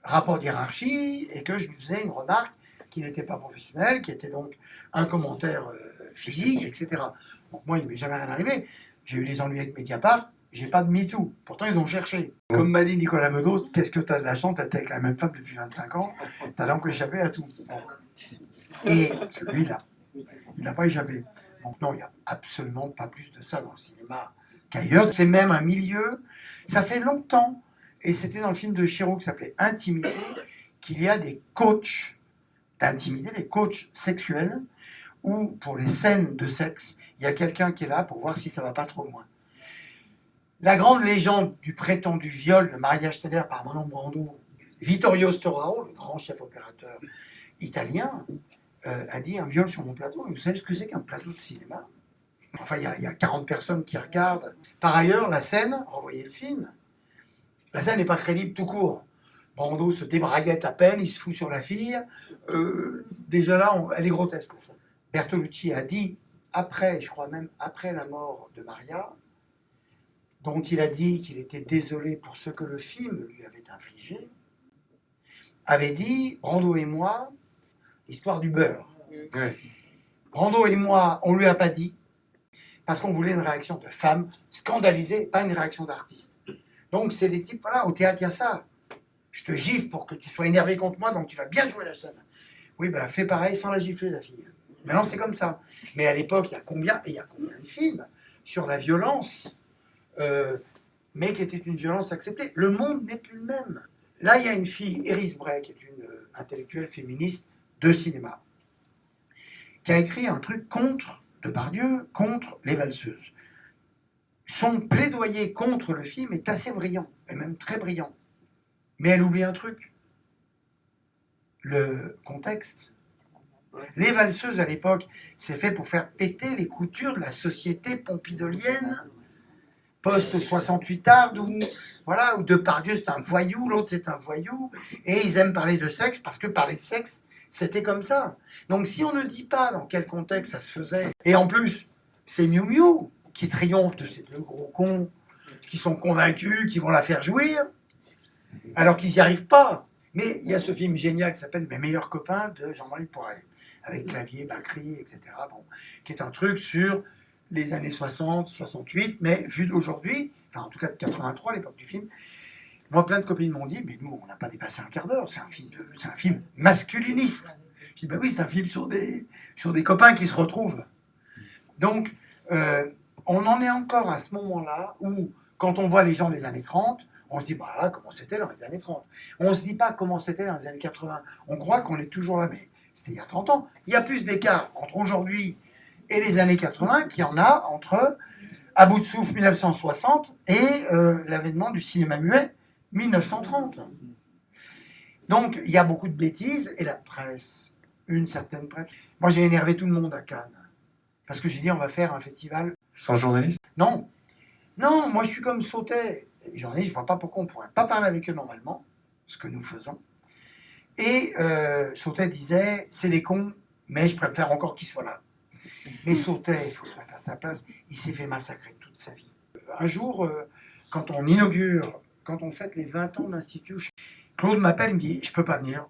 S2: rapport d'hiérarchie, et que je lui faisais une remarque qui n'était pas professionnelle, qui était donc un commentaire physique, etc. Donc moi, il ne m'est jamais rien arrivé. J'ai eu des ennuis avec Mediapart, j'ai pas de MeToo. Pourtant, ils ont cherché. Comme m'a dit Nicolas Bedos, qu'est-ce que tu as de la chance, tu avec la même femme depuis 25 ans, tu as donc échappé à tout. Et celui-là, il n'a pas échappé. Donc non, il n'y a absolument pas plus de ça dans le cinéma qu'ailleurs. C'est même un milieu, ça fait longtemps, et c'était dans le film de Chiro qui s'appelait Intimité, qu'il y a des coachs d'intimité, des coachs sexuels, où pour les scènes de sexe, il y a quelqu'un qui est là pour voir si ça ne va pas trop loin. La grande légende du prétendu viol de Maria Schneider par Marlon Brando, Vittorio Storaro, le grand chef opérateur italien, a dit un viol sur mon plateau. Vous savez ce que c'est qu'un plateau de cinéma? Enfin, il y a 40 personnes qui regardent. Par ailleurs, la scène, revoyez le film, la scène n'est pas crédible tout court. Brando se débraguette à peine, il se fout sur la fille. Déjà là, elle est grotesque, la scène. Bertolucci a dit, après, je crois même après la mort de Maria, dont il a dit qu'il était désolé pour ce que le film lui avait infligé, avait dit, Brando et moi, l'histoire du beurre.
S1: Oui.
S2: Brando et moi, on ne lui a pas dit, parce qu'on voulait une réaction de femme scandalisée, pas une réaction d'artiste. Donc c'est des types, voilà, au théâtre il y a ça. Je te gifle pour que tu sois énervé contre moi, donc tu vas bien jouer la scène. Oui, ben fais pareil sans la gifler, la fille. Maintenant c'est comme ça. Mais à l'époque, il y a combien de films sur la violence, mais qui était une violence acceptée. Le monde n'est plus le même. Là, il y a une fille, Iris Bray, qui est une intellectuelle féministe de cinéma, qui a écrit un truc contre Depardieu, contre Les Valseuses. Son plaidoyer contre le film est assez brillant, et même très brillant. Mais elle oublie un truc, le contexte. Les Valseuses, à l'époque, c'est fait pour faire péter les coutures de la société pompidolienne, post-68 Ardes, où Depardieu c'est un voyou, l'autre c'est un voyou, et ils aiment parler de sexe, parce que parler de sexe, c'était comme ça. Donc si on ne dit pas dans quel contexte ça se faisait, et en plus, c'est Miu Miu qui triomphe de ces deux gros cons qui sont convaincus qu'ils vont la faire jouir, alors qu'ils n'y arrivent pas. Mais il y a ce film génial qui s'appelle Mes meilleurs copains de Jean-Marie Poiret, avec Clavier, Bacri, etc., qui est un truc sur les années 60, 68, mais vu d'aujourd'hui, enfin en tout cas de 83, l'époque du film, moi plein de copines m'ont dit, mais nous on n'a pas dépassé un quart d'heure, c'est un film masculiniste. Je dis, ben oui, c'est un film sur des copains qui se retrouvent. Donc, on en est encore à ce moment-là où, quand on voit les gens des années 30, on se dit, bah, comment c'était dans les années 30. On ne se dit pas comment c'était dans les années 80. On croit qu'on est toujours là, mais c'était il y a 30 ans. Il y a plus d'écart entre aujourd'hui et les années 80 qu'il y en a entre À bout de souffle 1960 et l'avènement du cinéma muet 1930. Donc, il y a beaucoup de bêtises, et la presse, une certaine presse. Moi, j'ai énervé tout le monde à Cannes. Parce que j'ai dit, on va faire un festival.
S1: Sans journaliste?
S2: Non. Non, moi, je suis comme Sautet. Les journalistes, je ne vois pas pourquoi on ne pourrait pas parler avec eux normalement, ce que nous faisons. Et Sautet disait, c'est des cons, mais je préfère encore qu'ils soient là. Mais Sautet, il faut se mettre à sa place, il s'est fait massacrer toute sa vie. Un jour, quand on fête les 20 ans de l'Institut, Claude m'appelle, il me dit, je peux pas venir.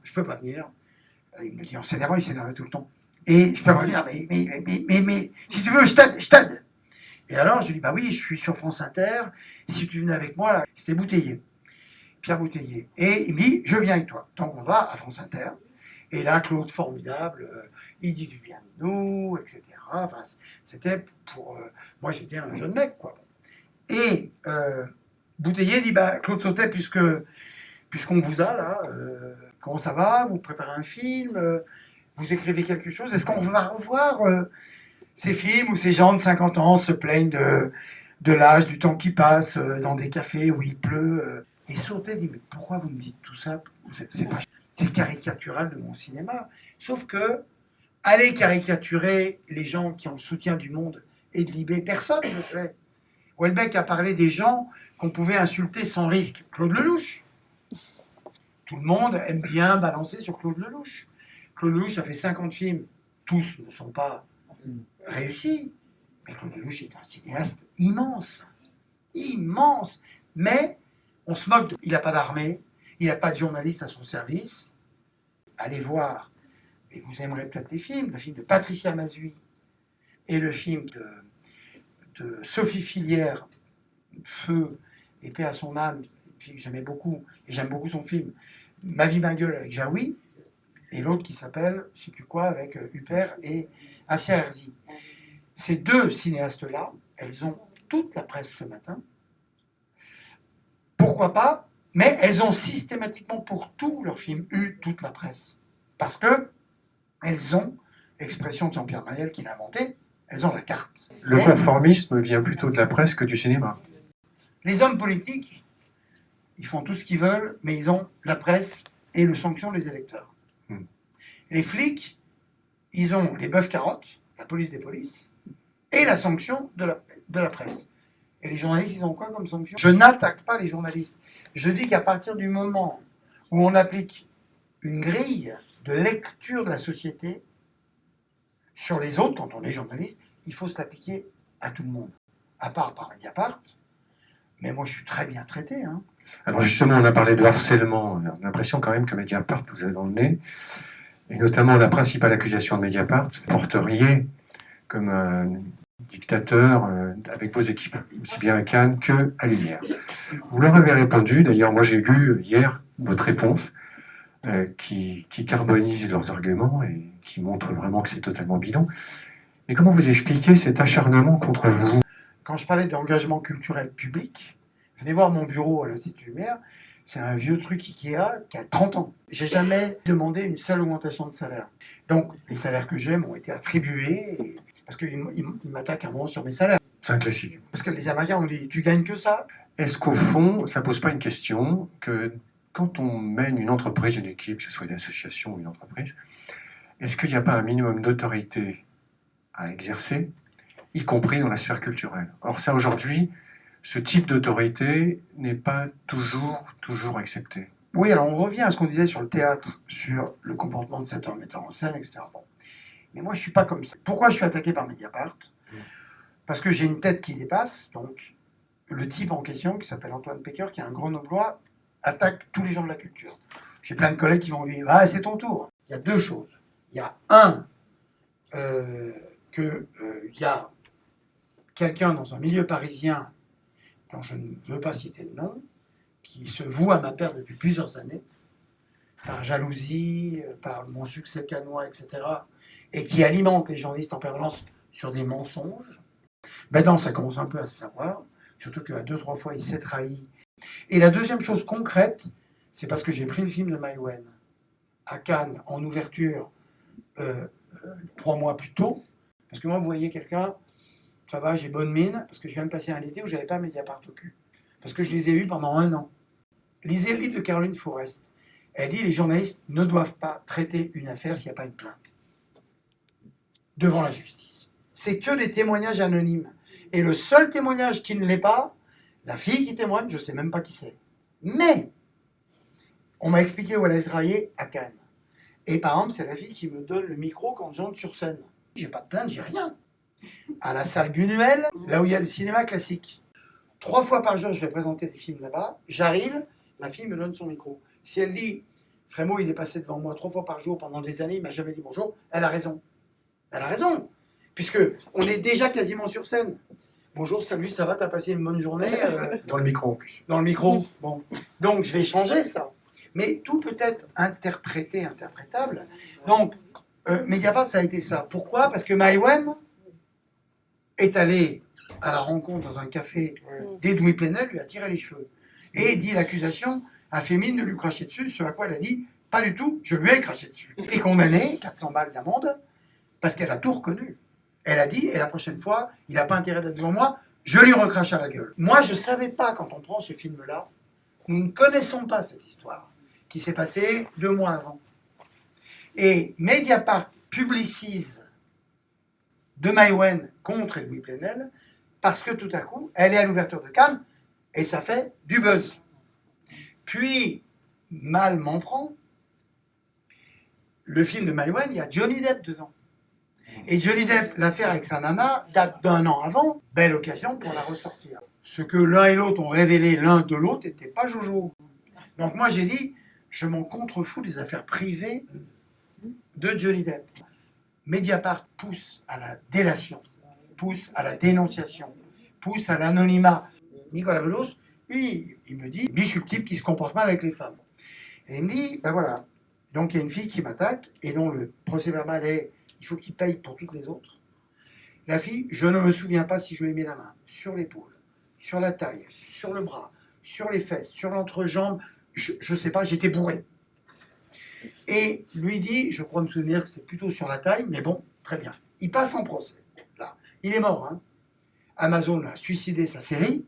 S2: Il me dit en s'énervant, il s'énervait tout le temps. Et je peux pas venir, mais si tu veux, je t'aide. Et alors, je lui dis, bah oui, je suis sur France Inter, si tu venais avec moi, là, c'était Bouteiller, Pierre Bouteiller. Et il me dit, je viens avec toi. Donc on va à France Inter, Et là, Claude, formidable, il dit du bien de nous, etc. Enfin, c'était pour... moi, j'étais un jeune mec, quoi. Et Bouteiller dit, bah, Claude Sautet, puisqu'on vous a là, comment ça va? Vous préparez un film? Vous écrivez quelque chose? Est-ce qu'on va revoir ces films où ces gens de 50 ans se plaignent de l'âge, du temps qui passe, dans des cafés où il pleut? Et Sautet dit, mais pourquoi vous me dites tout ça? C'est caricatural de mon cinéma. Sauf que, aller caricaturer les gens qui ont le soutien du Monde et de Libé, personne ne le fait. Houellebecq a parlé des gens qu'on pouvait insulter sans risque. Claude Lelouch. Tout le monde aime bien balancer sur Claude Lelouch. Claude Lelouch a fait 50 films. Tous ne sont pas réussis. Mais Claude Lelouch est un cinéaste immense. Immense. Mais on se moque de... Il n'a pas d'armée. Il n'a pas de journaliste à son service. Allez voir. Et vous aimerez peut-être les films. Le film de Patricia Mazui et le film de Sophie Filière, Feu et paix à son âme, une fille que j'aimais beaucoup, et j'aime beaucoup son film, Ma vie, ma gueule avec Jaoui, et l'autre qui s'appelle, je ne sais plus quoi, avec Huppert et Afia Herzi. Ces deux cinéastes-là, elles ont toute la presse ce matin. Pourquoi pas? Mais elles ont systématiquement pour tous leurs films eu toute la presse. Parce que elles ont, l'expression de Jean-Pierre Mayel qu'il a inventée, elles ont la carte.
S1: Le conformisme vient plutôt de la presse que du cinéma.
S2: Les hommes politiques, ils font tout ce qu'ils veulent, mais ils ont la presse et le sanction des électeurs. Les flics, ils ont les bœufs carottes, la police des polices, et la sanction de la presse. Et les journalistes, ils ont quoi comme sanction? Je n'attaque pas les journalistes. Je dis qu'à partir du moment où on applique une grille de lecture de la société sur les autres, quand on est journaliste, il faut se l'appliquer à tout le monde. À part par Mediapart, mais moi je suis très bien traité. Hein.
S1: Alors justement, on a parlé de harcèlement. On a l'impression quand même que Mediapart vous a dans le nez. Et notamment la principale accusation de Mediapart, vous porteriez comme un dictateur avec vos équipes, aussi bien à Cannes qu'à Lumière. Vous leur avez répondu, d'ailleurs moi j'ai lu hier votre réponse, qui carbonise leurs arguments et qui montre vraiment que c'est totalement bidon. Mais comment vous expliquez cet acharnement contre vous?
S2: Quand je parlais d'engagement culturel public, venez voir mon bureau à l'Institut Lumière, c'est un vieux truc Ikea qui a 30 ans. J'ai jamais demandé une seule augmentation de salaire. Donc les salaires que j'ai m'ont été attribués, parce qu'ils m'attaquent un moment sur mes salaires.
S1: C'est un classique.
S2: Parce que les Américains ont dit, tu gagnes que ça?
S1: Est-ce qu'au fond, ça pose pas une question que quand on mène une entreprise, une équipe, que ce soit une association ou une entreprise, est-ce qu'il n'y a pas un minimum d'autorité à exercer, y compris dans la sphère culturelle? Or ça, aujourd'hui, ce type d'autorité n'est pas toujours accepté.
S2: Oui, alors on revient à ce qu'on disait sur le théâtre, sur le comportement de cet homme metteur en scène, etc. Bon. Mais moi, je ne suis pas comme ça. Pourquoi je suis attaqué par Mediapart? Parce que j'ai une tête qui dépasse, donc le type en question, qui s'appelle Antoine Pecker, qui est un grenoblois, attaque tous les gens de la culture. J'ai plein de collègues qui m'ont dit « Ah, c'est ton tour ». Il y a deux choses. Il y a il y a quelqu'un dans un milieu parisien, dont je ne veux pas citer le nom, qui se voue à ma perte depuis plusieurs années, par jalousie, par mon succès cannois, etc., et qui alimente les journalistes en permanence sur des mensonges. Maintenant, ça commence un peu à se savoir, surtout qu'à 2-3 fois, il s'est trahi. Et la deuxième chose concrète, c'est parce que j'ai pris le film de Maïwenn à Cannes, en ouverture, 3 mois plus tôt, parce que moi, vous voyez quelqu'un, ça va, j'ai bonne mine, parce que je viens de passer un été où je n'avais pas Mediapart au cul. Parce que je les ai eus pendant 1 an. Lisez le livre de Caroline Fourest. Elle dit, les journalistes ne doivent pas traiter une affaire s'il n'y a pas une plainte. Devant la justice. C'est que des témoignages anonymes. Et le seul témoignage qui ne l'est pas, la fille qui témoigne, je ne sais même pas qui c'est. Mais, on m'a expliqué où elle a travaillé à Cannes. Et par exemple, c'est la fille qui me donne le micro quand j'entre sur scène. J'ai pas de plainte, j'ai rien. À la salle Buñuel, là où il y a le cinéma classique. 3 fois par jour, je vais présenter des films là-bas. J'arrive, la fille me donne son micro. Si elle dit, Frémaux, il est passé devant moi 3 fois par jour pendant des années, il m'a jamais dit bonjour, elle a raison. Elle a raison. Puisque on est déjà quasiment sur scène. Bonjour, salut, ça va, t'as passé une bonne journée
S1: Dans le micro en plus.
S2: Dans le micro. Bon. Donc je vais changer ça. Mais tout peut être interprété, interprétable. Donc, Mediapart, ça a été ça. Pourquoi? Parce que Maïwenn est allé à la rencontre dans un café d'Edoui Plenel, lui a tiré les cheveux. Et dit l'accusation a fait mine de lui cracher dessus, ce à quoi elle a dit « Pas du tout, je lui ai craché dessus ». Elle est condamnée, 400 balles d'amende, parce qu'elle a tout reconnu. Elle a dit « Et la prochaine fois, il n'a pas intérêt d'être devant moi, je lui recrache à la gueule ». Moi, je ne savais pas, quand on prend ce film-là, nous ne connaissons pas cette histoire, qui s'est passée 2 mois avant. Et Mediapart publicise de Maïwenn contre Edoui Plenel, parce que tout à coup, elle est à l'ouverture de Cannes, et ça fait du buzz. Puis, mal m'en prend, le film de Maïwenn, il y a Johnny Depp dedans. Et Johnny Depp, l'affaire avec sa nana, date d'1 an avant, belle occasion pour la ressortir. Ce que l'un et l'autre ont révélé l'un de l'autre n'était pas jojo. Donc moi j'ai dit, je m'en contrefous des affaires privées de Johnny Depp. Mediapart pousse à la délation, pousse à la dénonciation, pousse à l'anonymat. Nicolas Bedos, lui, il me dit, je suis le type qui se comporte mal avec les femmes. Et il me dit, ben voilà, donc il y a une fille qui m'attaque, et dont le procès verbal est, il faut qu'il paye pour toutes les autres. La fille, je ne me souviens pas si je lui ai mis la main sur l'épaule, sur la taille, sur le bras, sur les fesses, sur l'entrejambe, je ne sais pas, j'étais bourré. Et lui dit, je crois me souvenir que c'était plutôt sur la taille, mais bon, très bien. Il passe en procès, là. Il est mort, hein. Amazon a suicidé sa série,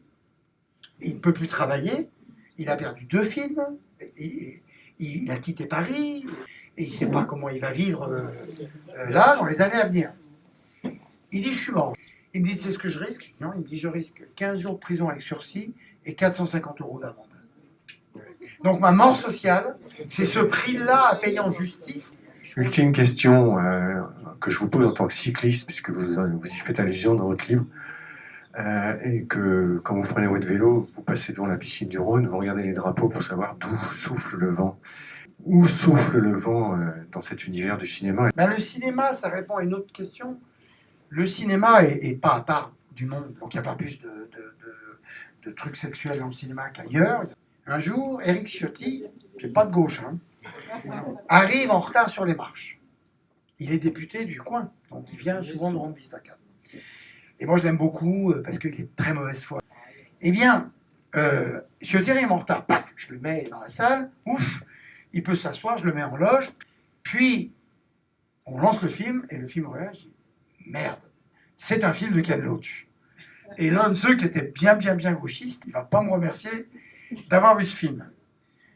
S2: il ne peut plus travailler, il a perdu 2 films, il a quitté Paris, et il ne sait pas comment il va vivre là, dans les années à venir. Il dit, je suis mort. Il me dit, c'est ce que je risque? Non, il me dit, je risque 15 jours de prison avec sursis et 450 € d'amende. Donc ma mort sociale, c'est ce prix-là à payer en justice.
S1: Ultime question que je vous pose en tant que cycliste, puisque vous y faites allusion dans votre livre, et que quand vous prenez votre vélo, vous passez devant la piscine du Rhône, vous regardez les drapeaux pour savoir d'où souffle le vent. Où souffle le vent dans cet univers du cinéma?
S2: Ben, le cinéma, ça répond à une autre question. Le cinéma est pas à part du monde, donc il n'y a pas plus de trucs sexuels dans le cinéma qu'ailleurs. Un jour, Éric Ciotti, qui n'est pas de gauche, hein, arrive en retard sur les marches. Il est député du coin, donc il vient souvent de rendre visite à Cannes. Et moi, je l'aime beaucoup parce qu'il est de très mauvaise foi. Eh bien, Ciotti arrive en retard, paf, je le mets dans la salle, ouf, il peut s'asseoir, je le mets en loge, puis on lance le film, et le film revient, je dis, merde, c'est un film de Ken Loach. Et l'un de ceux qui était bien gauchiste, il ne va pas me remercier d'avoir vu ce film.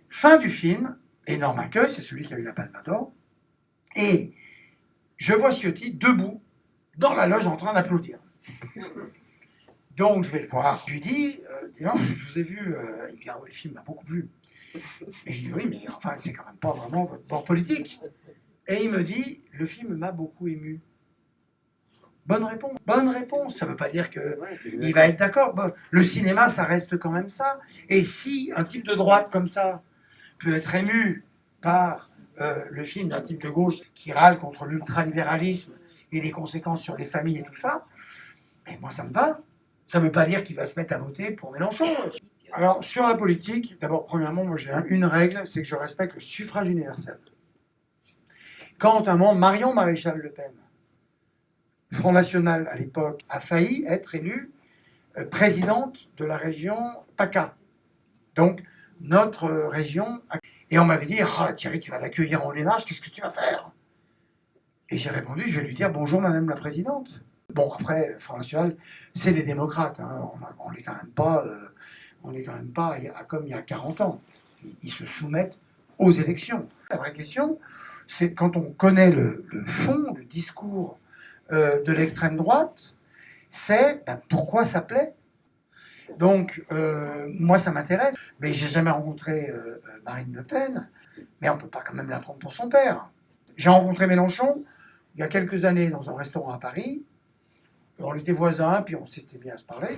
S2: Fin du film, énorme accueil, c'est celui qui a eu la Palme d'Or, et je vois Ciotti debout dans la loge en train d'applaudir. Donc je vais le voir, je lui dis, je vous ai vu, il me dit, ah oui, le film m'a beaucoup plu. Et je dis, oui, mais enfin, c'est quand même pas vraiment votre bord politique. Et il me dit, le film m'a beaucoup ému. Bonne réponse. Ça ne veut pas dire qu'il va être d'accord. Bon, le cinéma, ça reste quand même ça. Et si un type de droite comme ça peut être ému par le film d'un type de gauche qui râle contre l'ultralibéralisme et les conséquences sur les familles et tout ça, mais moi, ça me va. Ça ne veut pas dire qu'il va se mettre à voter pour Mélenchon. Alors, sur la politique, d'abord, premièrement, moi j'ai une règle, c'est que je respecte le suffrage universel. Quand un moment, Marion Maréchal Le Pen, Front National à l'époque, a failli être élue présidente de la région PACA. Donc, notre région. Et on m'avait dit, ah, Thierry, tu vas l'accueillir en démarche, qu'est-ce que tu vas faire? Et j'ai répondu, je vais lui dire, bonjour Madame la Présidente. Bon, après, Front National, c'est les démocrates. Hein. On n'est quand même pas, comme il y a 40 ans. Ils se soumettent aux élections. La vraie question, c'est quand on connaît le fond, le discours de l'extrême droite, c'est pourquoi ça plaît. Donc, moi, ça m'intéresse. Mais j'ai jamais rencontré Marine Le Pen, mais on ne peut pas quand même la prendre pour son père. J'ai rencontré Mélenchon il y a quelques années dans un restaurant à Paris. On était voisins, puis on s'était bien à se parler.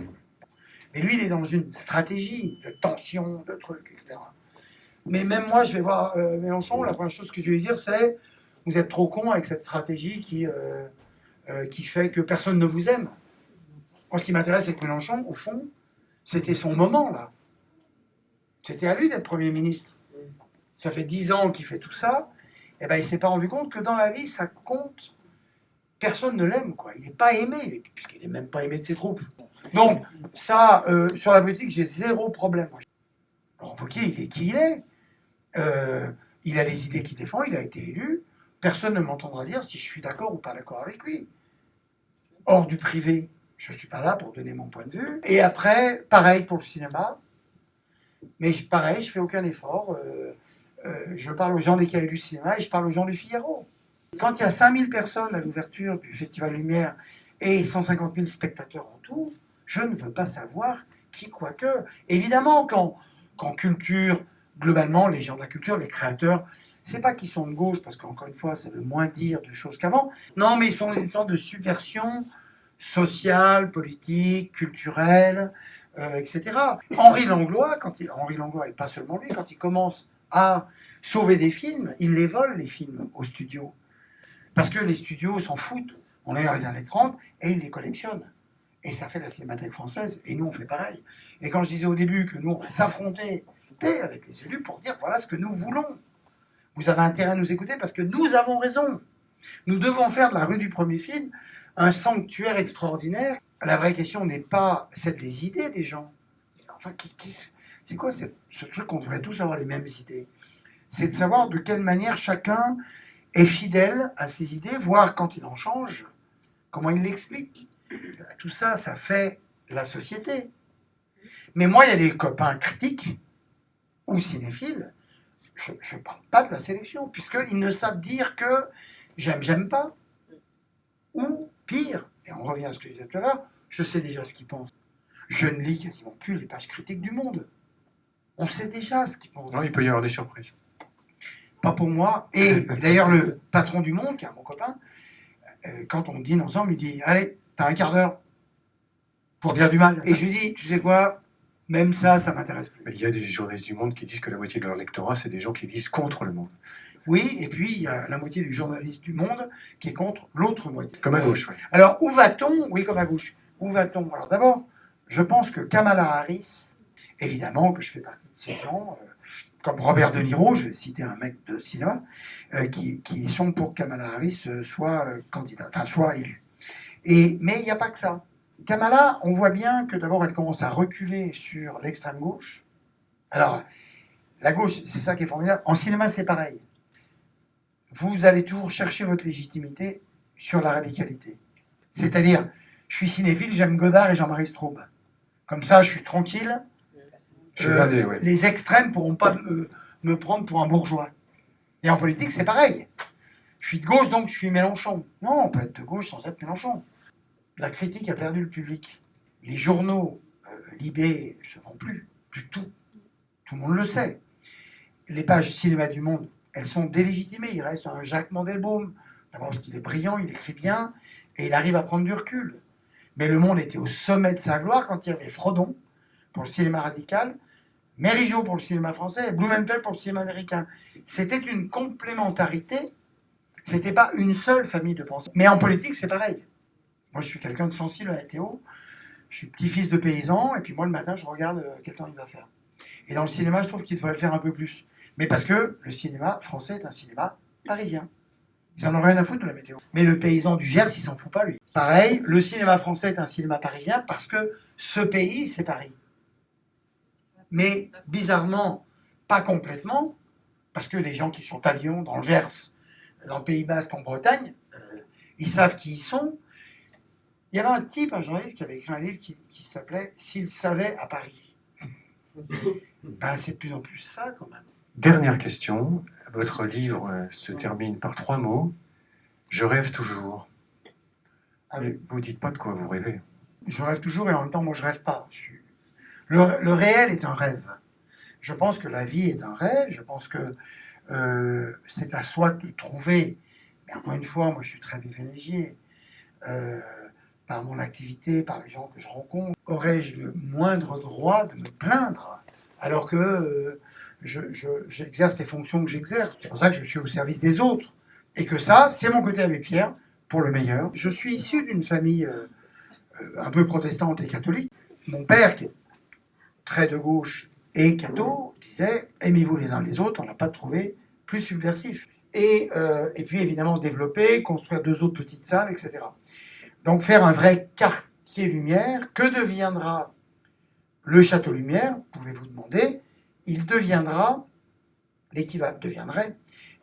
S2: Mais lui, il est dans une stratégie de tension, de trucs, etc. Mais même moi, je vais voir Mélenchon, la première chose que je vais lui dire, c'est « Vous êtes trop con avec cette stratégie qui fait que personne ne vous aime. » Moi, ce qui m'intéresse, c'est que Mélenchon, au fond, c'était son moment, là. C'était à lui d'être Premier ministre. ça fait 10 ans qu'il fait tout ça, et ben il s'est pas rendu compte que dans la vie, ça compte. Personne ne l'aime, quoi. Il n'est pas aimé, puisqu'il n'est même pas aimé de ses troupes. Donc, ça, sur la politique, j'ai zéro problème. Alors, Wauquiez, il est qui il est. Il a les idées qu'il défend, il a été élu. Personne ne m'entendra dire si je suis d'accord ou pas d'accord avec lui. Hors du privé, je ne suis pas là pour donner mon point de vue. Et après, pareil pour le cinéma. Mais pareil, je ne fais aucun effort. Je parle aux gens des cahiers du cinéma et je parle aux gens du Figaro. Quand il y a 5000 personnes à l'ouverture du Festival Lumière et 150 000 spectateurs en tout, je ne veux pas savoir qui quoi que. Évidemment, quand culture, globalement, les gens de la culture, les créateurs, c'est pas qu'ils sont de gauche, parce qu'encore une fois, ça veut moins dire de choses qu'avant. Non, mais ils sont une sorte de subversion sociale, politique, culturelle, etc. Henri Langlois, et pas seulement lui, quand il commence à sauver des films, il les vole, les films, aux studios. Parce que les studios s'en foutent. On est dans les années 30 et ils les collectionnent. Et ça fait la Cinémathèque française. Et nous, on fait pareil. Et quand je disais au début que nous, on va s'affronter avec les élus pour dire voilà ce que nous voulons. Vous avez intérêt à nous écouter parce que nous avons raison. Nous devons faire de la rue du premier film un sanctuaire extraordinaire. La vraie question n'est pas celle des idées des gens. Enfin, c'est quoi ce truc qu'on devrait tous avoir les mêmes idées? C'est de savoir de quelle manière chacun est fidèle à ses idées, voire quand il en change, comment il l'explique. Tout ça, ça fait la société. Mais moi, il y a des copains critiques ou cinéphiles, je ne parle pas de la sélection, puisqu'ils ne savent dire que j'aime pas. Ou pire, et on revient à ce que je disais tout à l'heure, je sais déjà ce qu'ils pensent. Je ne lis quasiment plus les pages critiques du Monde. On sait déjà ce qu'ils pensent.
S1: Non, il peut y avoir des surprises.
S2: Pas pour moi. Et d'ailleurs, le patron du Monde, qui est mon copain, quand on dîne ensemble, il dit « Allez, t'as un quart d'heure pour dire du mal. » Et je lui dis « Tu sais quoi ? Même ça m'intéresse plus. »
S1: Mais il y a des journalistes du Monde qui disent que la moitié de leur lectorat, c'est des gens qui lisent contre le Monde.
S2: Oui, et puis il y a la moitié du journaliste du Monde qui est contre l'autre moitié.
S1: Comme à gauche, oui.
S2: Alors, où va-t-on ? Oui, comme à gauche. Où va-t-on ? Alors d'abord, je pense que Kamala Harris, évidemment que je fais partie de ces gens, comme Robert De Niro, je vais citer un mec de cinéma, qui sont pour que Kamala Harris soit candidate, enfin soit élue. Mais il n'y a pas que ça. Kamala, on voit bien que d'abord elle commence à reculer sur l'extrême gauche. Alors, la gauche, c'est ça qui est formidable. En cinéma, c'est pareil. Vous allez toujours chercher votre légitimité sur la radicalité. C'est-à-dire, je suis cinéphile, j'aime Godard et Jean-Marie Straub. Comme ça, je suis tranquille.
S1: Ouais.
S2: Les extrêmes ne pourront pas me prendre pour un bourgeois. Et en politique, c'est pareil. Je suis de gauche, donc je suis Mélenchon. Non, on peut être de gauche sans être Mélenchon. La critique a perdu le public. Les journaux, Libé, ne se vendent plus du tout. Tout le monde le sait. Les pages cinéma du Monde, elles sont délégitimées. Il reste un Jacques Mandelbaum. D'abord parce qu'il est brillant, il écrit bien, et il arrive à prendre du recul. Mais Le Monde était au sommet de sa gloire quand il y avait Frodon pour le cinéma radical, Mérigeau pour le cinéma français et Blumenfeld pour le cinéma américain. C'était une complémentarité. C'était pas une seule famille de pensée. Mais en politique, c'est pareil. Moi, je suis quelqu'un de sensible à la météo. Je suis petit-fils de paysan, et puis moi, le matin, je regarde quel temps il va faire. Et dans le cinéma, je trouve qu'il devrait le faire un peu plus. Mais parce que le cinéma français est un cinéma parisien. Ils en ont rien à foutre de la météo. Mais le paysan du Gers, il s'en fout pas, lui. Pareil, le cinéma français est un cinéma parisien parce que ce pays, c'est Paris. Mais bizarrement, pas complètement, parce que les gens qui sont à Lyon, dans le Gers, dans le Pays Basque, en Bretagne, ils savent qui ils sont. Il y avait un type, un journaliste, qui avait écrit un livre qui s'appelait « S'il savait à Paris ». Ben, c'est de plus en plus ça, quand même.
S1: Dernière question. Votre livre se termine par 3 mots. Je rêve toujours.
S2: Ah oui.
S1: Vous ne dites pas de quoi vous rêvez.
S2: Je rêve toujours et en même temps, moi, je rêve pas. Le réel est un rêve. Je pense que la vie est un rêve. Je pense que c'est à soi de trouver. Mais encore une fois, moi, je suis très privilégié par mon activité, par les gens que je rencontre. Aurais-je le moindre droit de me plaindre alors que j'exerce les fonctions que j'exerce? C'est pour ça que je suis au service des autres. Et que ça, c'est mon côté Abbé Pierre, pour le meilleur. Je suis issu d'une famille un peu protestante et catholique. Mon père, qui est très de gauche, Et Cato disait « Aimez-vous les uns les autres », on n'a pas trouvé plus subversif. Et puis évidemment développer, construire 2 autres petites salles, etc. Donc faire un vrai quartier lumière. Que deviendra le Château Lumière, pouvez-vous demander? Il deviendrait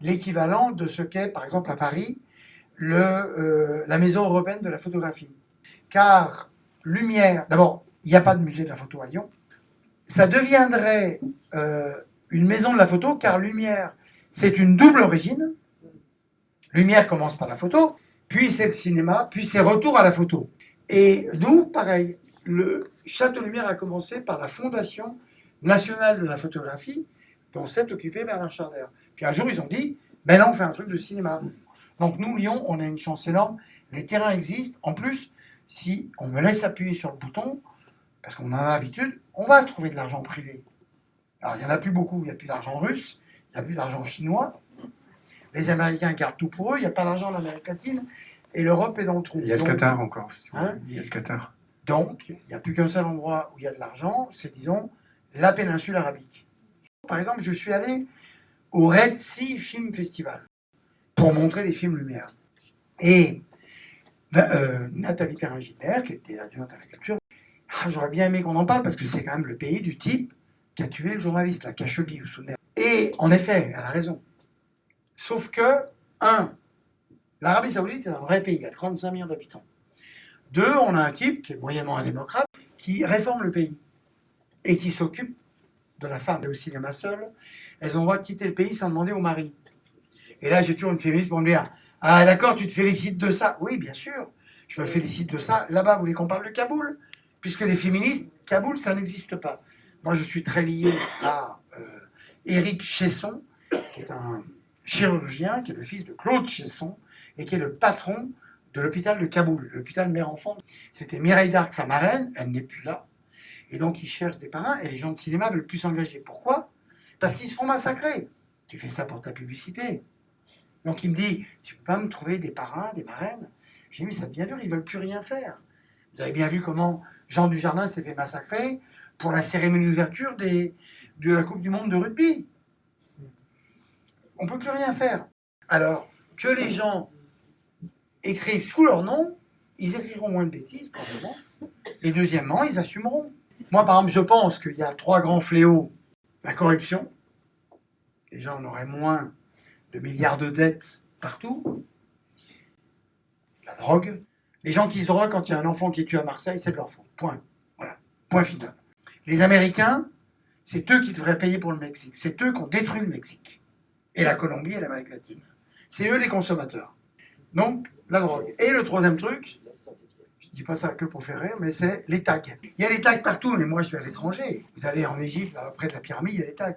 S2: l'équivalent de ce qu'est par exemple à Paris la Maison européenne de la photographie. Car Lumière, d'abord, il n'y a pas de musée de la photo à Lyon. Ça deviendrait une maison de la photo, car Lumière, c'est une double origine. Lumière commence par la photo, puis c'est le cinéma, puis c'est retour à la photo. Et nous, pareil, le Château Lumière a commencé par la Fondation nationale de la photographie, dont s'est occupé Bernard Charder. Puis un jour, ils ont dit, ben là, on fait un truc de cinéma. Donc nous, Lyon, on a une chance énorme. Les terrains existent. En plus, si on me laisse appuyer sur le bouton, parce qu'on en a l'habitude, on va trouver de l'argent privé. Alors, il n'y en a plus beaucoup. Il n'y a plus d'argent russe, il n'y a plus d'argent chinois. Les Américains gardent tout pour eux. Il n'y a pas d'argent en Amérique latine. Et l'Europe est dans le trou.
S1: Il y a le Qatar encore.
S2: Hein,
S1: il y a le Qatar.
S2: Donc, il n'y a plus qu'un seul endroit où il y a de l'argent, c'est, disons, la péninsule arabique. Par exemple, je suis allé au Red Sea Film Festival pour montrer des films Lumière. Et Nathalie Perrin-Gilbert, qui était adjointe à la culture, j'aurais bien aimé qu'on en parle parce que c'est quand même le pays du type qui a tué le journaliste, la Khashoggi, vous vous souvenez. Et en effet, elle a raison. Sauf que, l'Arabie Saoudite est un vrai pays, il y a 35 millions d'habitants. 2, on a un type qui est moyennement un démocrate, qui réforme le pays et qui s'occupe de la femme. Et au cinéma seul, elles ont le droit de quitter le pays sans demander au mari. Et là, j'ai toujours une féministe pour me dire « Ah d'accord, tu te félicites de ça ?» Oui, bien sûr, je me félicite de ça. Là-bas, vous voulez qu'on parle de Kaboul? Puisque les féministes, Kaboul, ça n'existe pas. Moi, je suis très lié à Éric Chesson, qui est un chirurgien, qui est le fils de Claude Chesson, et qui est le patron de l'hôpital de Kaboul, l'hôpital mère-enfant. C'était Mireille d'Arc, sa marraine, elle n'est plus là. Et donc, ils cherchent des parrains, et les gens de cinéma veulent plus s'engager. Pourquoi? Parce qu'ils se font massacrer. Tu fais ça pour ta publicité. Donc, il me dit, tu peux pas me trouver des parrains, des marraines? J'ai dit, mais ça devient dur, ils veulent plus rien faire. Vous avez bien vu comment Jean Dujardin s'est fait massacrer pour la cérémonie d'ouverture de la Coupe du Monde de rugby. On peut plus rien faire. Alors, que les gens écrivent sous leur nom, ils écriront moins de bêtises, probablement. Et deuxièmement, ils assumeront. Moi, par exemple, je pense qu'il y a 3 grands fléaux. La corruption. Déjà, on aurait moins de milliards de dettes partout. La drogue. Les gens qui se droguent quand il y a un enfant qui est tué à Marseille, c'est de leur faute. Point. Voilà. Point final. Les Américains, c'est eux qui devraient payer pour le Mexique. C'est eux qui ont détruit le Mexique. Et la Colombie et l'Amérique latine. C'est eux les consommateurs. Donc, la drogue. Et le troisième truc, je ne dis pas ça que pour faire rire, mais c'est les tags. Il y a les tags partout, mais moi je suis à l'étranger. Vous allez en Égypte, là, près de la pyramide, il y a les tags.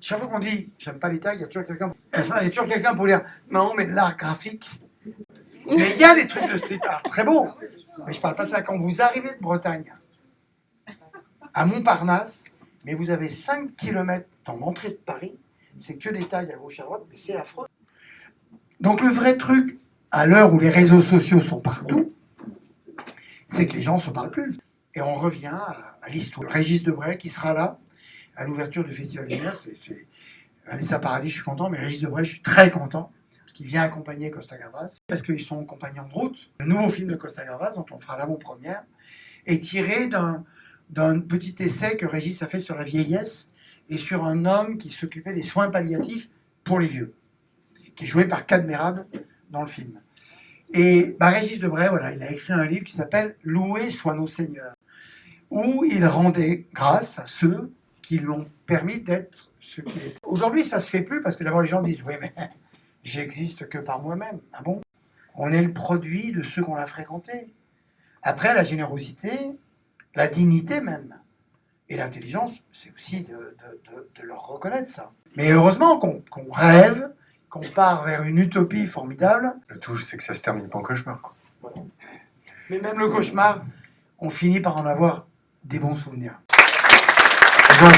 S2: Chaque fois qu'on dit « j'aime pas les tags », il y a toujours quelqu'un pour dire « non, mais l'art graphique ». Mais il y a des trucs de street art très beaux. Mais je parle pas de ça. Quand vous arrivez de Bretagne, à Montparnasse, mais vous avez 5 km dans l'entrée de Paris, c'est que les tags à gauche à droite, et c'est affreux. Donc le vrai truc, à l'heure où les réseaux sociaux sont partout, c'est que les gens ne se parlent plus. Et on revient à l'histoire. Régis Debray qui sera là, à l'ouverture du Festival Lumière, c'est Vanessa Paradis, je suis content, mais Régis Debray, je suis très content, parce qu'il vient accompagner Costa Gavras, parce qu'ils sont compagnons de route. Le nouveau film de Costa Gavras, dont on fera l'avant-première, est tiré d'un petit essai que Régis a fait sur la vieillesse, et sur un homme qui s'occupait des soins palliatifs pour les vieux, qui est joué par Cadmerade dans le film. Et Régis Debray, voilà, il a écrit un livre qui s'appelle « Loués soient nos seigneurs », où il rendait grâce à ceux qui lui ont permis d'être ce qu'il était. Aujourd'hui, ça se fait plus parce que d'abord les gens disent « oui, mais j'existe que par moi-même ». Ah bon? On est le produit de ceux qu'on a fréquentés. Après, la générosité, la dignité même, et l'intelligence, c'est aussi de leur reconnaître ça. Mais heureusement qu'on rêve, qu'on part vers une utopie formidable.
S1: Le tout, c'est que ça se termine pas en cauchemar, quoi.
S2: Voilà. Mais même le cauchemar, on finit par en avoir des bons souvenirs. Voilà.